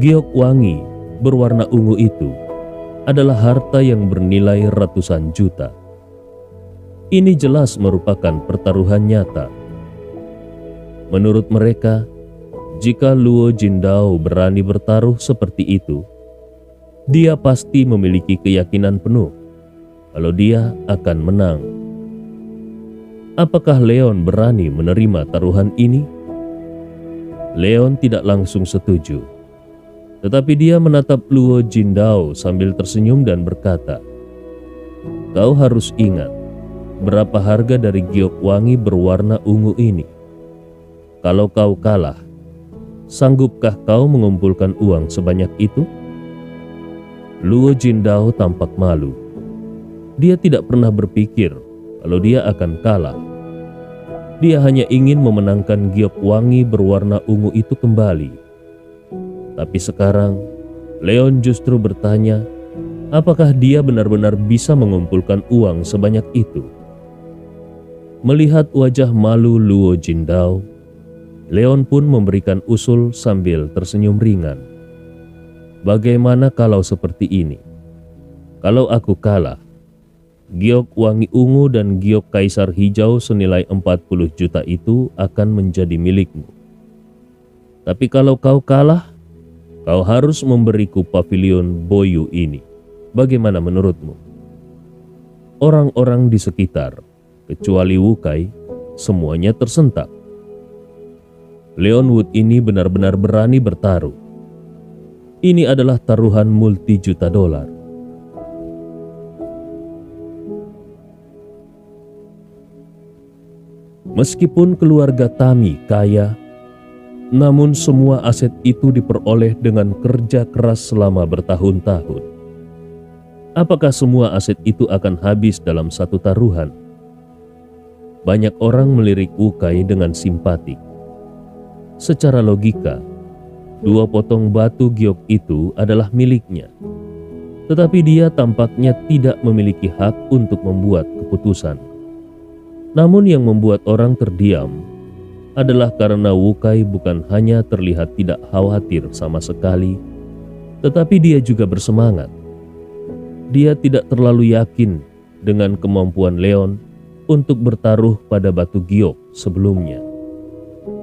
Giok wangi berwarna ungu itu adalah harta yang bernilai ratusan juta. Ini jelas merupakan pertaruhan nyata. Menurut mereka, jika Luo Jindao berani bertaruh seperti itu, dia pasti memiliki keyakinan penuh kalau dia akan menang. Apakah Leon berani menerima taruhan ini? Leon tidak langsung setuju. Tetapi dia menatap Luo Jindao sambil tersenyum dan berkata, "Kau harus ingat berapa harga dari giok wangi berwarna ungu ini. Kalau kau kalah, sanggupkah kau mengumpulkan uang sebanyak itu?" Luo Jindao tampak malu. Dia tidak pernah berpikir kalau dia akan kalah. Dia hanya ingin memenangkan giok wangi berwarna ungu itu kembali Tapi sekarang, Leon justru bertanya, apakah dia benar-benar bisa mengumpulkan uang sebanyak itu? Melihat wajah malu Luo Jindao, Leon pun memberikan usul sambil tersenyum ringan. Bagaimana kalau seperti ini? Kalau aku kalah, giok wangi ungu dan giok kaisar hijau senilai 40 juta itu akan menjadi milikmu. Tapi kalau kau kalah, kau harus memberiku pavilion Boyu ini. Bagaimana menurutmu? Orang-orang di sekitar, kecuali Wukai, semuanya tersentak. Leon Wood ini benar-benar berani bertaruh. Ini adalah taruhan multi-juta dolar. Meskipun keluarga Tami kaya, namun semua aset itu diperoleh dengan kerja keras selama bertahun-tahun. Apakah semua aset itu akan habis dalam satu taruhan? Banyak orang melirik Wukai dengan simpatik. Secara logika, 2 potong batu giok itu adalah miliknya. Tetapi dia tampaknya tidak memiliki hak untuk membuat keputusan. Namun yang membuat orang terdiam adalah karena Wukai bukan hanya terlihat tidak khawatir sama sekali, tetapi dia juga bersemangat. Dia tidak terlalu yakin dengan kemampuan Leon untuk bertaruh pada batu giok sebelumnya.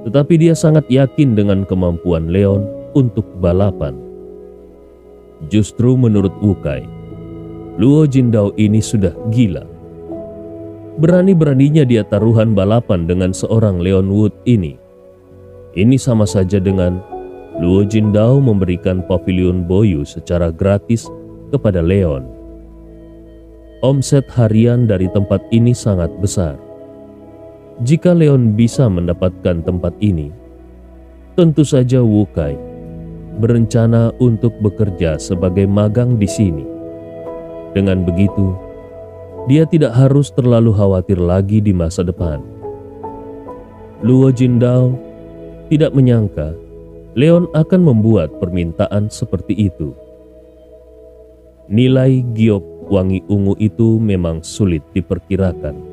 Tetapi dia sangat yakin dengan kemampuan Leon untuk balapan. Justru menurut Wukai, Luo Jindao ini sudah gila. Berani-beraninya dia taruhan balapan dengan seorang Leon Wood ini. Ini sama saja dengan Luo Jindao memberikan pavilion Boyu secara gratis kepada Leon. Omset harian dari tempat ini sangat besar. Jika Leon bisa mendapatkan tempat ini, tentu saja Wukai berencana untuk bekerja sebagai magang di sini. Dengan begitu, dia tidak harus terlalu khawatir lagi di masa depan. Luo Jindao tidak menyangka Leon akan membuat permintaan seperti itu. Nilai giok wangi ungu itu memang sulit diperkirakan.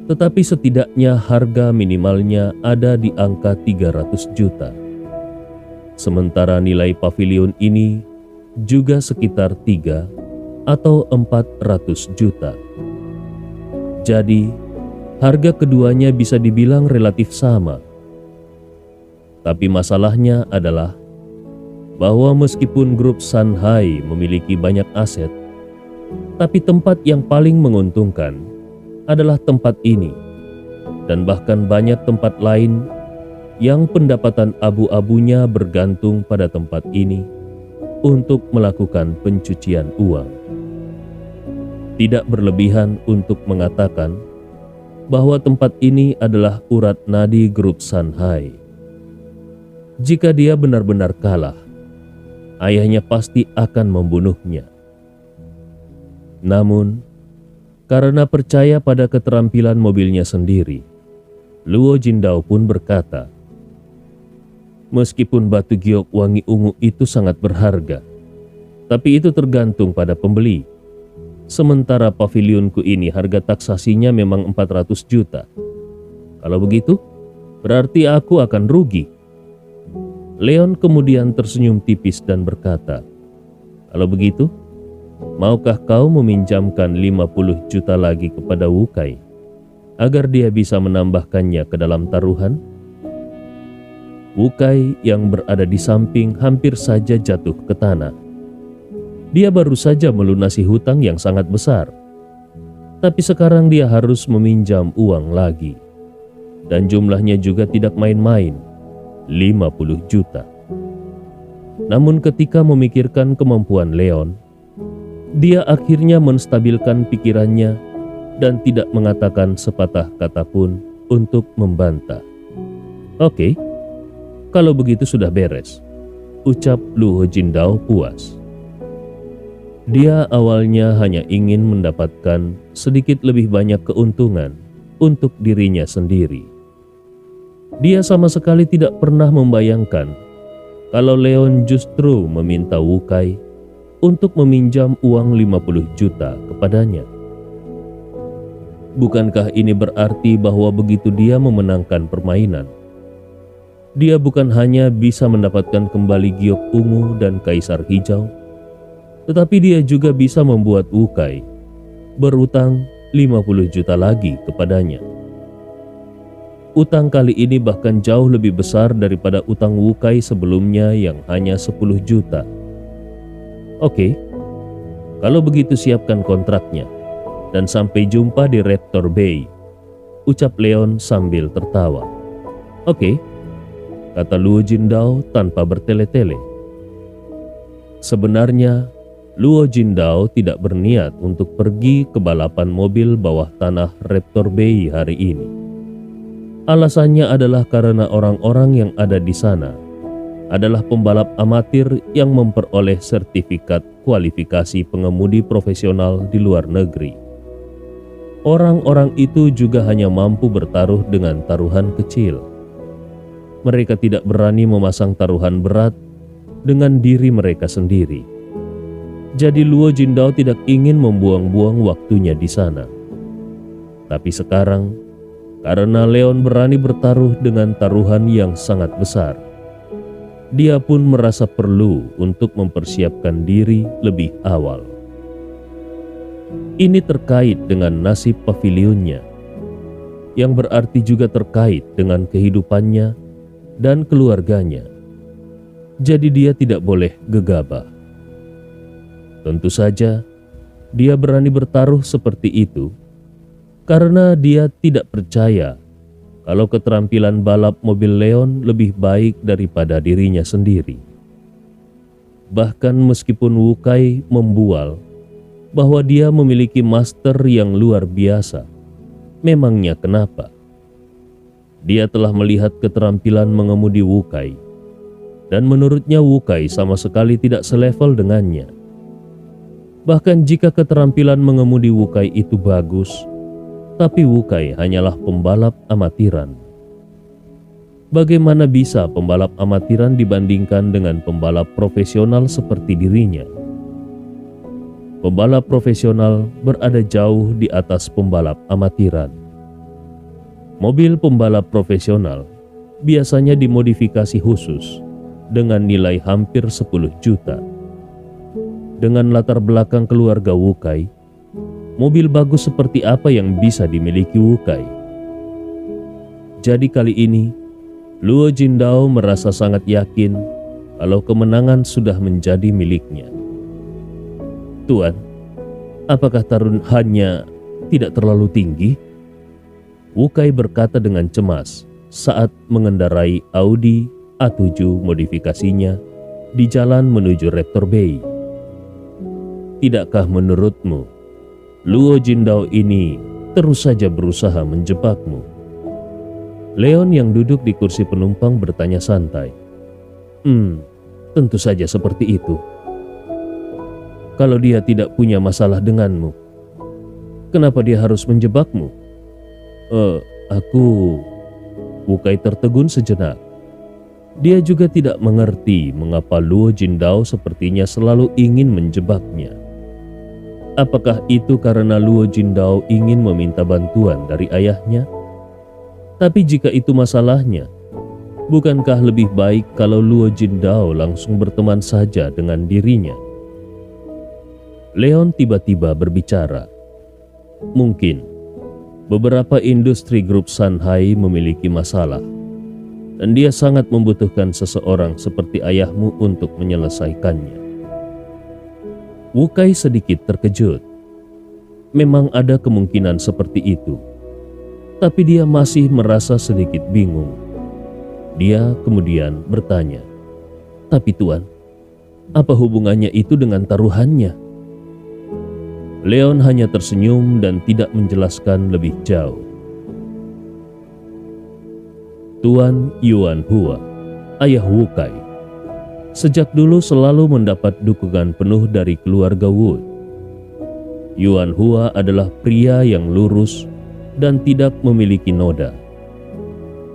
Tetapi setidaknya harga minimalnya ada di angka 300 juta. Sementara nilai pavilion ini juga sekitar 3 atau 400 juta. Jadi, harga keduanya bisa dibilang relatif sama. Tapi masalahnya adalah bahwa meskipun grup Sanhai memiliki banyak aset, tapi tempat yang paling menguntungkan adalah tempat ini, dan bahkan banyak tempat lain yang pendapatan abu-abunya bergantung pada tempat ini untuk melakukan pencucian uang. Tidak berlebihan untuk mengatakan bahwa tempat ini adalah urat nadi grup Sanhai. Jika dia benar-benar kalah, ayahnya pasti akan membunuhnya. Namun, karena percaya pada keterampilan mobilnya sendiri, Luo Jindao pun berkata, meskipun batu giok wangi ungu itu sangat berharga, tapi itu tergantung pada pembeli. Sementara pavilionku ini harga taksasinya memang 400 juta. Kalau begitu, berarti aku akan rugi. Leon kemudian tersenyum tipis dan berkata, kalau begitu, maukah kau meminjamkan 50 juta lagi kepada Wukai agar dia bisa menambahkannya ke dalam taruhan? Wukai yang berada di samping hampir saja jatuh ke tanah. Dia baru saja melunasi hutang yang sangat besar, tapi sekarang dia harus meminjam uang lagi. Dan jumlahnya juga tidak main-main, 50 juta. Namun ketika memikirkan kemampuan Leon, dia akhirnya menstabilkan pikirannya dan tidak mengatakan sepatah kata pun untuk membantah. Oke, kalau begitu sudah beres, ucap Luo Jindao puas. Dia awalnya hanya ingin mendapatkan sedikit lebih banyak keuntungan untuk dirinya sendiri. Dia sama sekali tidak pernah membayangkan kalau Leon justru meminta Wu Kai untuk meminjam uang 50 juta kepadanya. Bukankah ini berarti bahwa begitu dia memenangkan permainan, dia bukan hanya bisa mendapatkan kembali giok ungu dan kaisar hijau, tetapi dia juga bisa membuat Wu Kai berutang 50 juta lagi kepadanya. Utang kali ini bahkan jauh lebih besar daripada utang Wu Kai sebelumnya yang hanya 10 juta. Oke, kalau begitu siapkan kontraknya dan sampai jumpa di Raptor Bay, ucap Leon sambil tertawa. Oke, kata Luo Jindao tanpa bertele-tele. Sebenarnya, Luo Jindao tidak berniat untuk pergi ke balapan mobil bawah tanah Raptor Bay hari ini. Alasannya adalah karena orang-orang yang ada di sana adalah pembalap amatir yang memperoleh sertifikat kualifikasi pengemudi profesional di luar negeri. Orang-orang itu juga hanya mampu bertaruh dengan taruhan kecil. Mereka tidak berani memasang taruhan berat dengan diri mereka sendiri. Jadi Luo Jindao tidak ingin membuang-buang waktunya di sana. Tapi sekarang, karena Leon berani bertaruh dengan taruhan yang sangat besar, dia pun merasa perlu untuk mempersiapkan diri lebih awal. Ini terkait dengan nasib pavilionnya, yang berarti juga terkait dengan kehidupannya dan keluarganya. Jadi dia tidak boleh gegabah. Tentu saja, dia berani bertaruh seperti itu karena dia tidak percaya kalau keterampilan balap mobil Leon lebih baik daripada dirinya sendiri. Bahkan meskipun Wu Kai membual bahwa dia memiliki master yang luar biasa, memangnya kenapa? Dia telah melihat keterampilan mengemudi Wu Kai, dan menurutnya Wu Kai sama sekali tidak selevel dengannya. Bahkan jika keterampilan mengemudi Wu Kai itu bagus, tapi Wu Kai hanyalah pembalap amatiran. Bagaimana bisa pembalap amatiran dibandingkan dengan pembalap profesional seperti dirinya? Pembalap profesional berada jauh di atas pembalap amatiran. Mobil pembalap profesional biasanya dimodifikasi khusus dengan nilai hampir 10 juta. Dengan latar belakang keluarga Wu Kai, mobil bagus seperti apa yang bisa dimiliki Wu Kai? Jadi kali ini, Luo Jindao merasa sangat yakin kalau kemenangan sudah menjadi miliknya. Tuan, apakah taruhannya tidak terlalu tinggi? Wu Kai berkata dengan cemas saat mengendarai Audi A7 modifikasinya di jalan menuju Raptor Bay. Tidakkah menurutmu Luo Jindao ini terus saja berusaha menjebakmu? Leon yang duduk di kursi penumpang bertanya santai. Tentu saja seperti itu. Kalau dia tidak punya masalah denganmu, kenapa dia harus menjebakmu? Wu Kai tertegun sejenak. Dia juga tidak mengerti mengapa Luo Jindao sepertinya selalu ingin menjebaknya. Apakah itu karena Luo Jindao ingin meminta bantuan dari ayahnya? Tapi jika itu masalahnya, bukankah lebih baik kalau Luo Jindao langsung berteman saja dengan dirinya? Leon tiba-tiba berbicara. Mungkin beberapa industri grup Sanhai memiliki masalah, dan dia sangat membutuhkan seseorang seperti ayahmu untuk menyelesaikannya. Wu Kai sedikit terkejut. Memang ada kemungkinan seperti itu, tapi dia masih merasa sedikit bingung. Dia kemudian bertanya, "Tapi Tuan, apa hubungannya itu dengan taruhannya?" Leon hanya tersenyum dan tidak menjelaskan lebih jauh. Tuan Yuan Hua, ayah Wu Kai, sejak dulu selalu mendapat dukungan penuh dari keluarga Wu. Yuan Hua adalah pria yang lurus dan tidak memiliki noda.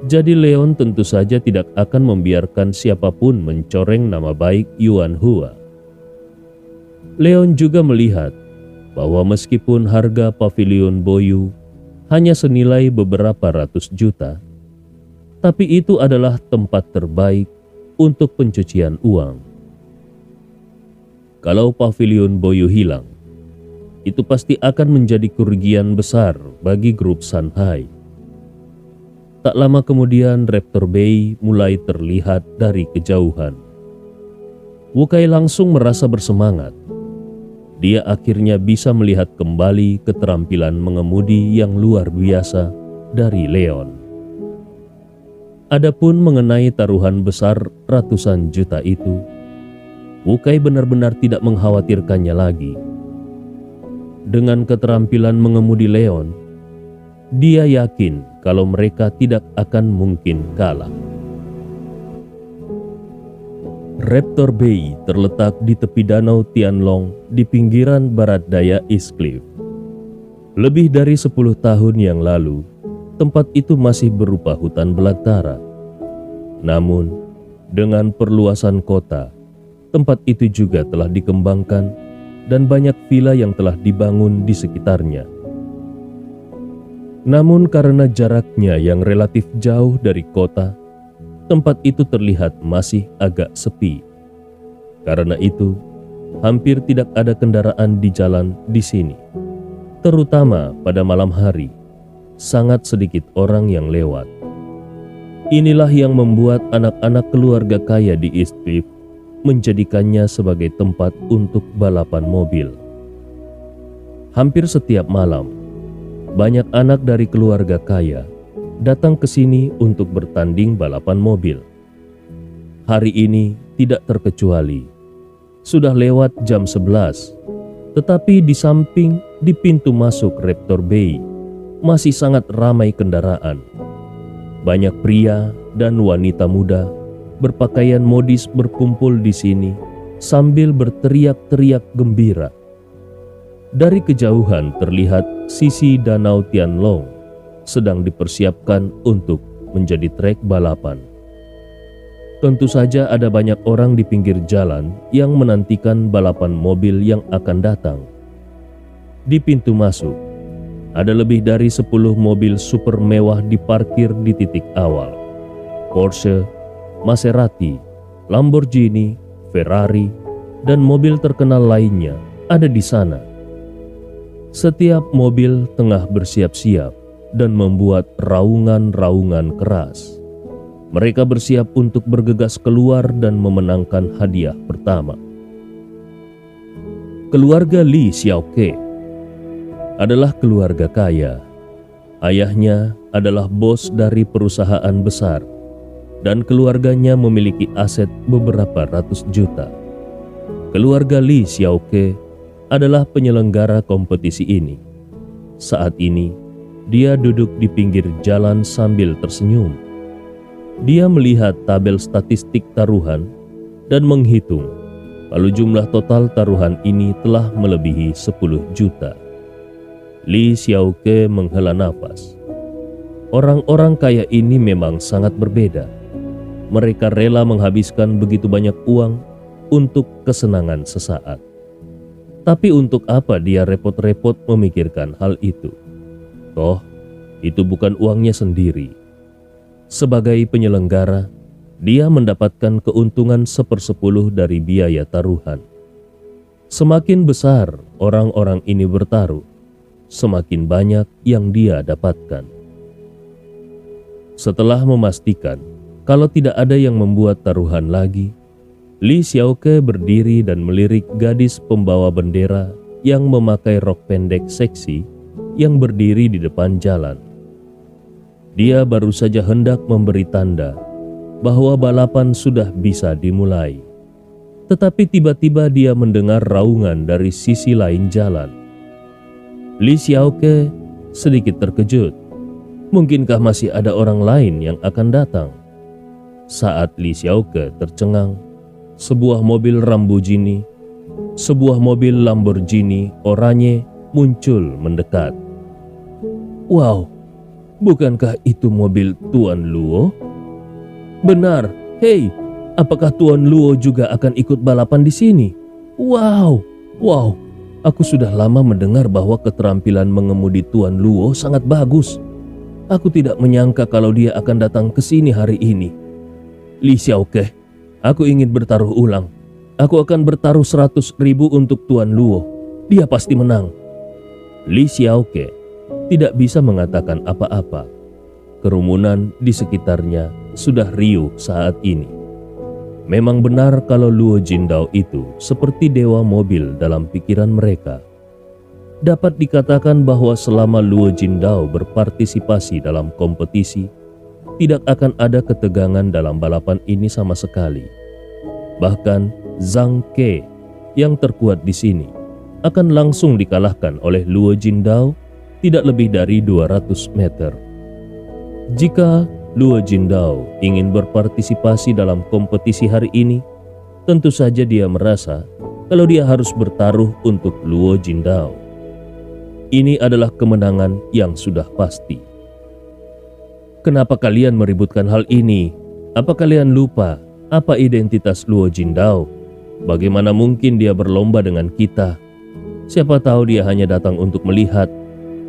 Jadi Leon tentu saja tidak akan membiarkan siapapun mencoreng nama baik Yuan Hua. Leon juga melihat bahwa meskipun harga pavilion Boyu hanya senilai beberapa ratus juta, tapi itu adalah tempat terbaik untuk pencucian uang. Kalau pavilion Boyu hilang, itu pasti akan menjadi kerugian besar bagi grup Shanghai. Tak lama kemudian Raptor Bay mulai terlihat dari kejauhan. Wu Kai langsung merasa bersemangat. Dia akhirnya bisa melihat kembali keterampilan mengemudi yang luar biasa dari Leon. Adapun mengenai taruhan besar ratusan juta itu, Wu Kai benar-benar tidak mengkhawatirkannya lagi. Dengan keterampilan mengemudi Leon, dia yakin kalau mereka tidak akan mungkin kalah. Raptor Bay terletak di tepi danau Tianlong di pinggiran barat daya East Cliff. Lebih dari 10 tahun yang lalu, tempat itu masih berupa hutan belantara. Namun, dengan perluasan kota, tempat itu juga telah dikembangkan dan banyak villa yang telah dibangun di sekitarnya. Namun karena jaraknya yang relatif jauh dari kota, tempat itu terlihat masih agak sepi. Karena itu, hampir tidak ada kendaraan di jalan di sini. Terutama pada malam hari, sangat sedikit orang yang lewat. Inilah yang membuat anak-anak keluarga kaya di East Cliff menjadikannya sebagai tempat untuk balapan mobil. Hampir setiap malam, banyak anak dari keluarga kaya datang ke sini untuk bertanding balapan mobil. Hari ini tidak terkecuali. Sudah lewat jam 11, tetapi di samping di pintu masuk Raptor Bay masih sangat ramai kendaraan. Banyak pria dan wanita muda berpakaian modis berkumpul di sini sambil berteriak-teriak gembira. Dari kejauhan terlihat sisi danau Tianlong sedang dipersiapkan untuk menjadi trek balapan. Tentu saja ada banyak orang di pinggir jalan yang menantikan balapan mobil yang akan datang. Di pintu masuk, ada lebih dari 10 mobil super mewah diparkir di titik awal. Porsche, Maserati, Lamborghini, Ferrari, dan mobil terkenal lainnya ada di sana. Setiap mobil tengah bersiap-siap dan membuat raungan-raungan keras. Mereka bersiap untuk bergegas keluar dan memenangkan hadiah pertama. Keluarga Li Xiaoke adalah keluarga kaya. Ayahnya adalah bos dari perusahaan besar dan keluarganya memiliki aset beberapa ratus juta. Keluarga Li Xiaoke adalah penyelenggara kompetisi ini. Saat ini, dia duduk di pinggir jalan sambil tersenyum. Dia melihat tabel statistik taruhan dan menghitung kalau jumlah total taruhan ini telah melebihi 10 juta. Li Xiaoke menghela nafas. Orang-orang kaya ini memang sangat berbeda. Mereka rela menghabiskan begitu banyak uang untuk kesenangan sesaat. Tapi untuk apa dia repot-repot memikirkan hal itu? Toh, itu bukan uangnya sendiri. Sebagai penyelenggara, dia mendapatkan keuntungan 1/10 dari biaya taruhan. Semakin besar orang-orang ini bertaruh, semakin banyak yang dia dapatkan. Setelah memastikan kalau tidak ada yang membuat taruhan lagi, Li Xiaoke berdiri dan melirik gadis pembawa bendera yang memakai rok pendek seksi yang berdiri di depan jalan. Dia baru saja hendak memberi tanda bahwa balapan sudah bisa dimulai. Tetapi tiba-tiba dia mendengar raungan dari sisi lain jalan. Li Xiaoke sedikit terkejut. Mungkinkah masih ada orang lain yang akan datang? Saat Li Xiaoke tercengang, sebuah mobil Lamborghini oranye muncul mendekat. Wow, Bukankah itu mobil Tuan Luo? Benar. Hei, apakah Tuan Luo juga akan ikut balapan di sini? Wow, wow. Aku sudah lama mendengar bahwa keterampilan mengemudi Tuan Luo sangat bagus. Aku tidak menyangka kalau dia akan datang ke sini hari ini. Li Xiaoke, aku ingin bertaruh ulang. Aku akan bertaruh 100.000 untuk Tuan Luo. Dia pasti menang. Li Xiaoke tidak bisa mengatakan apa-apa. Kerumunan di sekitarnya sudah riuh saat ini. Memang benar kalau Luo Jindao itu seperti dewa mobil dalam pikiran mereka. Dapat dikatakan bahwa selama Luo Jindao berpartisipasi dalam kompetisi, tidak akan ada ketegangan dalam balapan ini sama sekali. Bahkan Zhang Ke yang terkuat di sini akan langsung dikalahkan oleh Luo Jindao tidak lebih dari 200 meter. Jika Luo Jindao ingin berpartisipasi dalam kompetisi hari ini, tentu saja dia merasa kalau dia harus bertaruh untuk Luo Jindao. Ini adalah kemenangan yang sudah pasti. Kenapa kalian meributkan hal ini? Apa kalian lupa apa identitas Luo Jindao? Bagaimana mungkin dia berlomba dengan kita? Siapa tahu dia hanya datang untuk melihat.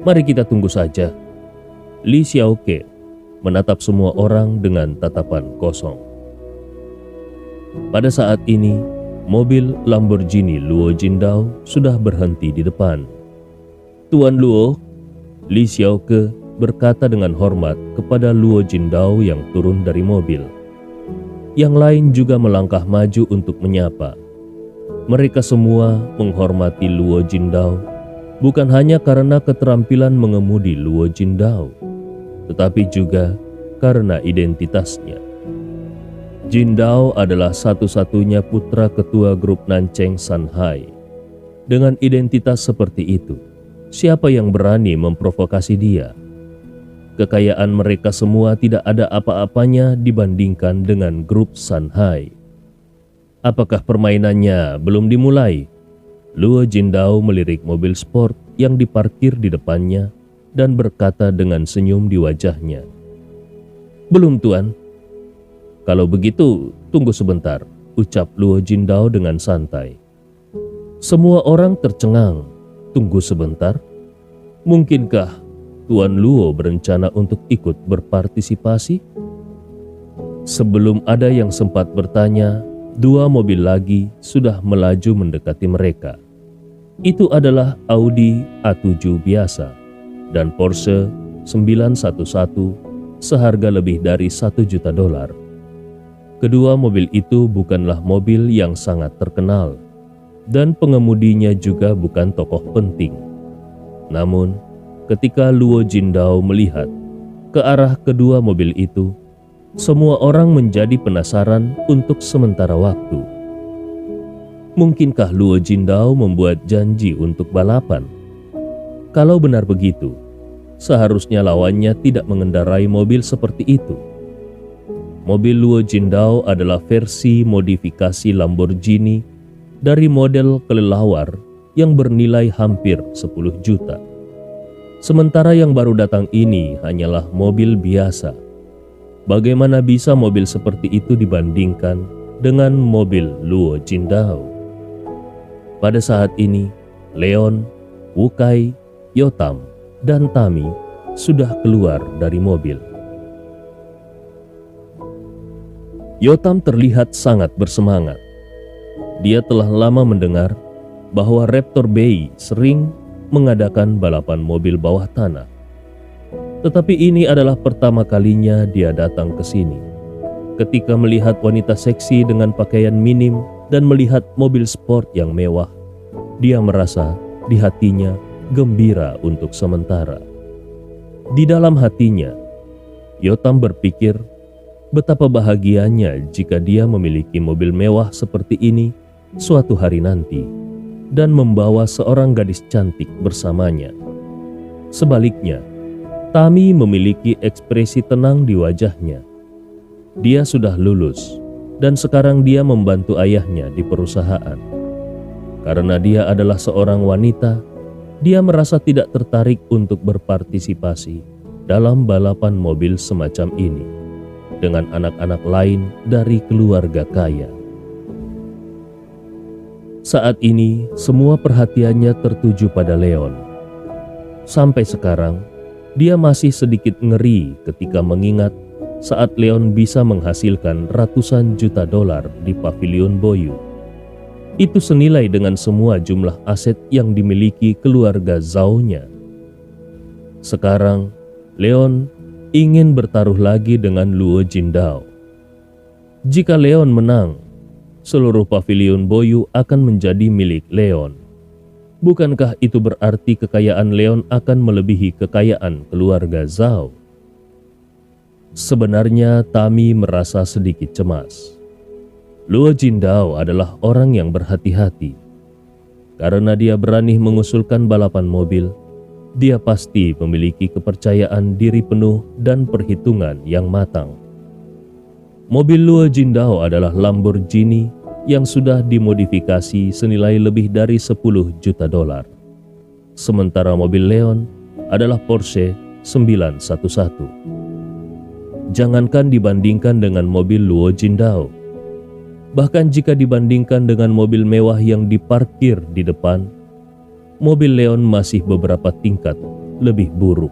Mari kita tunggu saja. Li Xiaoke menatap semua orang dengan tatapan kosong. Pada saat ini, mobil Lamborghini Luo Jindao sudah berhenti di depan. Tuan Luo, Li Xiaoke berkata dengan hormat kepada Luo Jindao yang turun dari mobil. Yang lain juga melangkah maju untuk menyapa. Mereka semua menghormati Luo Jindao, bukan hanya karena keterampilan mengemudi Luo Jindao, tetapi juga karena identitasnya. Jindao adalah satu-satunya putra ketua grup Nancheng Shanhai. Dengan identitas seperti itu, siapa yang berani memprovokasi dia? Kekayaan mereka semua tidak ada apa-apanya dibandingkan dengan grup Shanhai. Apakah permainannya belum dimulai? Luo Jindao melirik mobil sport yang diparkir di depannya dan berkata dengan senyum di wajahnya. Belum, Tuan. Kalau begitu, tunggu sebentar, ucap Luo Jindao dengan santai. Semua orang tercengang. Tunggu sebentar? Mungkinkah Tuan Luo berencana untuk ikut berpartisipasi? Sebelum ada yang sempat bertanya, dua mobil lagi sudah melaju mendekati mereka. Itu adalah Audi A7 biasa dan Porsche 911 seharga lebih dari $1 juta. Kedua mobil itu bukanlah mobil yang sangat terkenal dan pengemudinya juga bukan tokoh penting. Namun, ketika Luo Jindao melihat ke arah kedua mobil itu, semua orang menjadi penasaran untuk sementara waktu. Mungkinkah Luo Jindao membuat janji untuk balapan? Kalau benar begitu, seharusnya lawannya tidak mengendarai mobil seperti itu. Mobil Luo Jindao adalah versi modifikasi Lamborghini dari model kelelawar yang bernilai hampir 10 juta. Sementara yang baru datang ini hanyalah mobil biasa. Bagaimana bisa mobil seperti itu dibandingkan dengan mobil Luo Jindao? Pada saat ini, Leon, Wukai, Yotam, dan Tami sudah keluar dari mobil. Yotam terlihat sangat bersemangat. Dia telah lama mendengar bahwa Raptor Bay sering mengadakan balapan mobil bawah tanah. Tetapi ini adalah pertama kalinya dia datang ke sini. Ketika melihat wanita seksi dengan pakaian minim dan melihat mobil sport yang mewah, dia merasa di hatinya gembira untuk sementara. Di dalam hatinya, Yotam berpikir betapa bahagianya jika dia memiliki mobil mewah seperti ini suatu hari nanti dan membawa seorang gadis cantik bersamanya. Sebaliknya, Tami memiliki ekspresi tenang di wajahnya. Dia sudah lulus dan sekarang dia membantu ayahnya di perusahaan. Karena dia adalah seorang wanita, dia merasa tidak tertarik untuk berpartisipasi dalam balapan mobil semacam ini dengan anak-anak lain dari keluarga kaya. Saat ini semua perhatiannya tertuju pada Leon. Sampai sekarang dia masih sedikit ngeri ketika mengingat saat Leon bisa menghasilkan ratusan juta dolar di Pavilion Boyu. Itu senilai dengan semua jumlah aset yang dimiliki keluarga Zhao-nya. Sekarang, Leon ingin bertaruh lagi dengan Luo Jindao. Jika Leon menang, seluruh Pavilion Boyu akan menjadi milik Leon. Bukankah itu berarti kekayaan Leon akan melebihi kekayaan keluarga Zhao? Sebenarnya Tami merasa sedikit cemas. Luo Jindao adalah orang yang berhati-hati. Karena dia berani mengusulkan balapan mobil, dia pasti memiliki kepercayaan diri penuh dan perhitungan yang matang. Mobil Luo Jindao adalah Lamborghini yang sudah dimodifikasi senilai lebih dari 10 juta dolar. Sementara mobil Leon adalah Porsche 911. Jangankan dibandingkan dengan mobil Luo Jindao, bahkan jika dibandingkan dengan mobil mewah yang diparkir di depan, mobil Leon masih beberapa tingkat lebih buruk.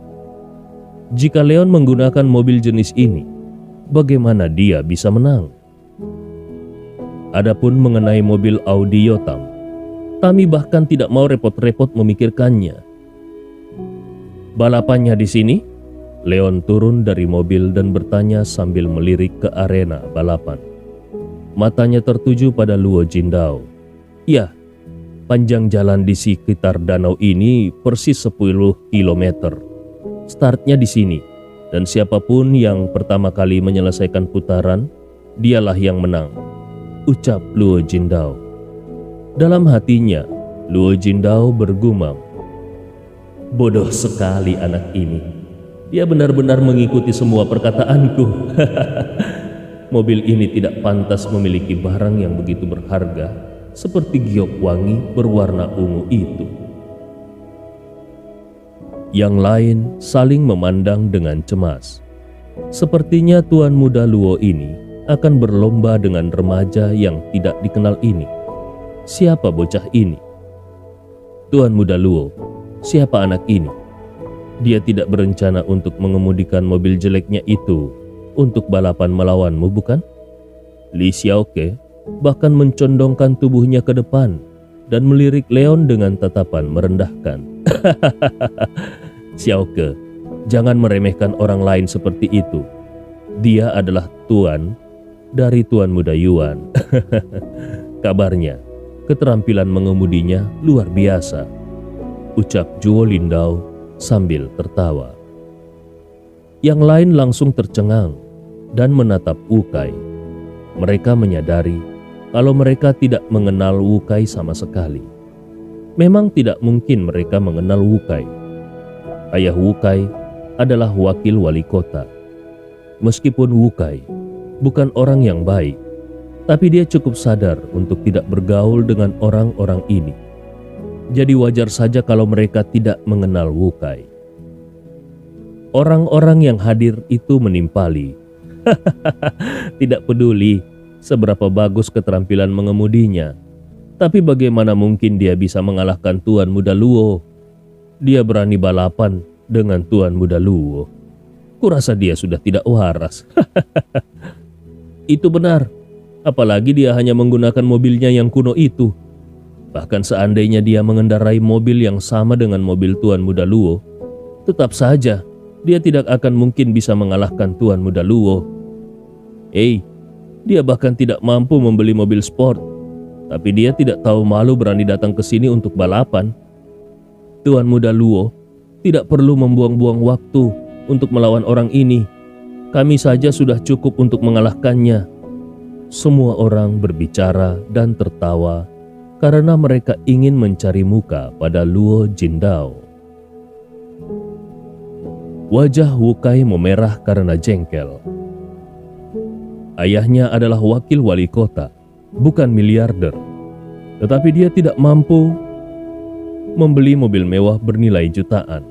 Jika Leon menggunakan mobil jenis ini, bagaimana dia bisa menang? Adapun mengenai mobil Audi Yotam, Tami bahkan tidak mau repot-repot memikirkannya. Balapannya di sini? Leon turun dari mobil dan bertanya sambil melirik ke arena balapan. Matanya tertuju pada Luo Jindao. Ya, panjang jalan di sekitar danau ini persis 10 km. Startnya di sini, dan siapapun yang pertama kali menyelesaikan putaran, dialah yang menang, ucap Luo Jindao. Dalam hatinya, Luo Jindao bergumam, bodoh sekali anak ini. Dia benar-benar mengikuti semua perkataanku. Mobil ini tidak pantas memiliki barang yang begitu berharga seperti giok wangi berwarna ungu itu. Yang lain saling memandang dengan cemas. Sepertinya tuan muda Luo ini akan berlomba dengan remaja yang tidak dikenal ini. Siapa bocah ini? Tuan muda Luo, siapa anak ini? Dia tidak berencana untuk mengemudikan mobil jeleknya itu untuk balapan melawanmu, bukan? Li Xiaoke bahkan mencondongkan tubuhnya ke depan dan melirik Leon dengan tatapan merendahkan. Xiaoke, jangan meremehkan orang lain seperti itu. Dia adalah tuan dari Tuan Muda Yuan. Kabarnya, keterampilan mengemudinya luar biasa, ucap Zhuo Lindao sambil tertawa. Yang lain langsung tercengang dan menatap Wu Kai. Mereka menyadari kalau mereka tidak mengenal Wu Kai sama sekali. Memang tidak mungkin mereka mengenal Wu Kai. Ayah Wu Kai adalah wakil wali kota. Meskipun Wu Kai bukan orang yang baik, tapi dia cukup sadar untuk tidak bergaul dengan orang-orang ini. Jadi wajar saja kalau mereka tidak mengenal Wu Kai. Orang-orang yang hadir itu menimpali. Tidak peduli seberapa bagus keterampilan mengemudinya, tapi bagaimana mungkin dia bisa mengalahkan Tuan Muda Luo? Dia berani balapan dengan Tuan Muda Luo. Kurasa dia sudah tidak waras. Itu benar, apalagi dia hanya menggunakan mobilnya yang kuno itu. Bahkan seandainya dia mengendarai mobil yang sama dengan mobil Tuan Muda Luo, tetap saja dia tidak akan mungkin bisa mengalahkan Tuan Muda Luo. Dia bahkan tidak mampu membeli mobil sport, tapi dia tidak tahu malu berani datang ke sini untuk balapan. Tuan Muda Luo tidak perlu membuang-buang waktu untuk melawan orang ini. Kami saja sudah cukup untuk mengalahkannya. Semua orang berbicara dan tertawa karena mereka ingin mencari muka pada Luo Jindao. Wajah Wu Kai memerah karena jengkel. Ayahnya adalah wakil wali kota, bukan miliarder. Tetapi dia tidak mampu membeli mobil mewah bernilai jutaan.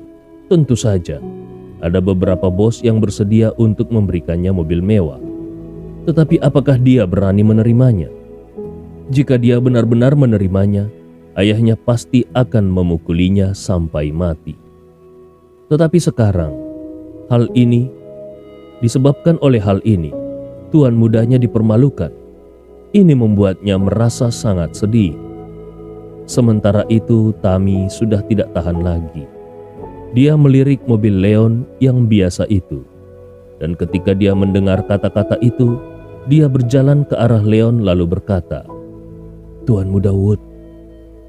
Tentu saja, Ada beberapa bos yang bersedia untuk memberikannya mobil mewah. Tetapi apakah dia berani menerimanya? Jika dia benar-benar menerimanya, ayahnya pasti akan memukulinya sampai mati. Tetapi sekarang, disebabkan oleh hal ini, tuan mudanya dipermalukan. Ini membuatnya merasa sangat sedih. Sementara itu, Tami sudah tidak tahan lagi. Dia melirik mobil Leon yang biasa itu. Dan ketika dia mendengar kata-kata itu, dia berjalan ke arah Leon lalu berkata, "Tuan Muda Wood,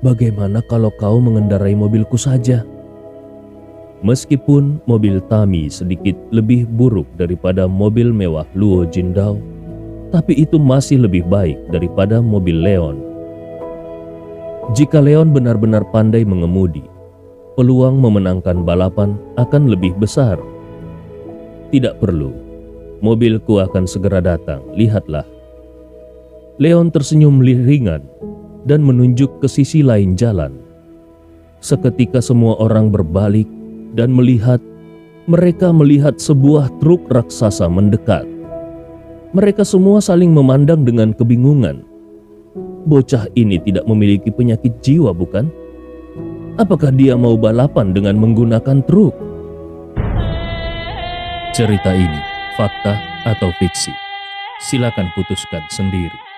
bagaimana kalau kau mengendarai mobilku saja?" Meskipun mobil Tami sedikit lebih buruk daripada mobil mewah Luo Jindao, tapi itu masih lebih baik daripada mobil Leon. Jika Leon benar-benar pandai mengemudi, peluang memenangkan balapan akan lebih besar. Tidak perlu, mobilku akan segera datang, lihatlah. Leon tersenyum ringan dan menunjuk ke sisi lain jalan. Seketika semua orang berbalik dan mereka melihat sebuah truk raksasa mendekat. Mereka semua saling memandang dengan kebingungan. Bocah ini tidak memiliki penyakit jiwa, bukan? Apakah dia mau balapan dengan menggunakan truk? Cerita ini fakta atau fiksi? Silakan putuskan sendiri.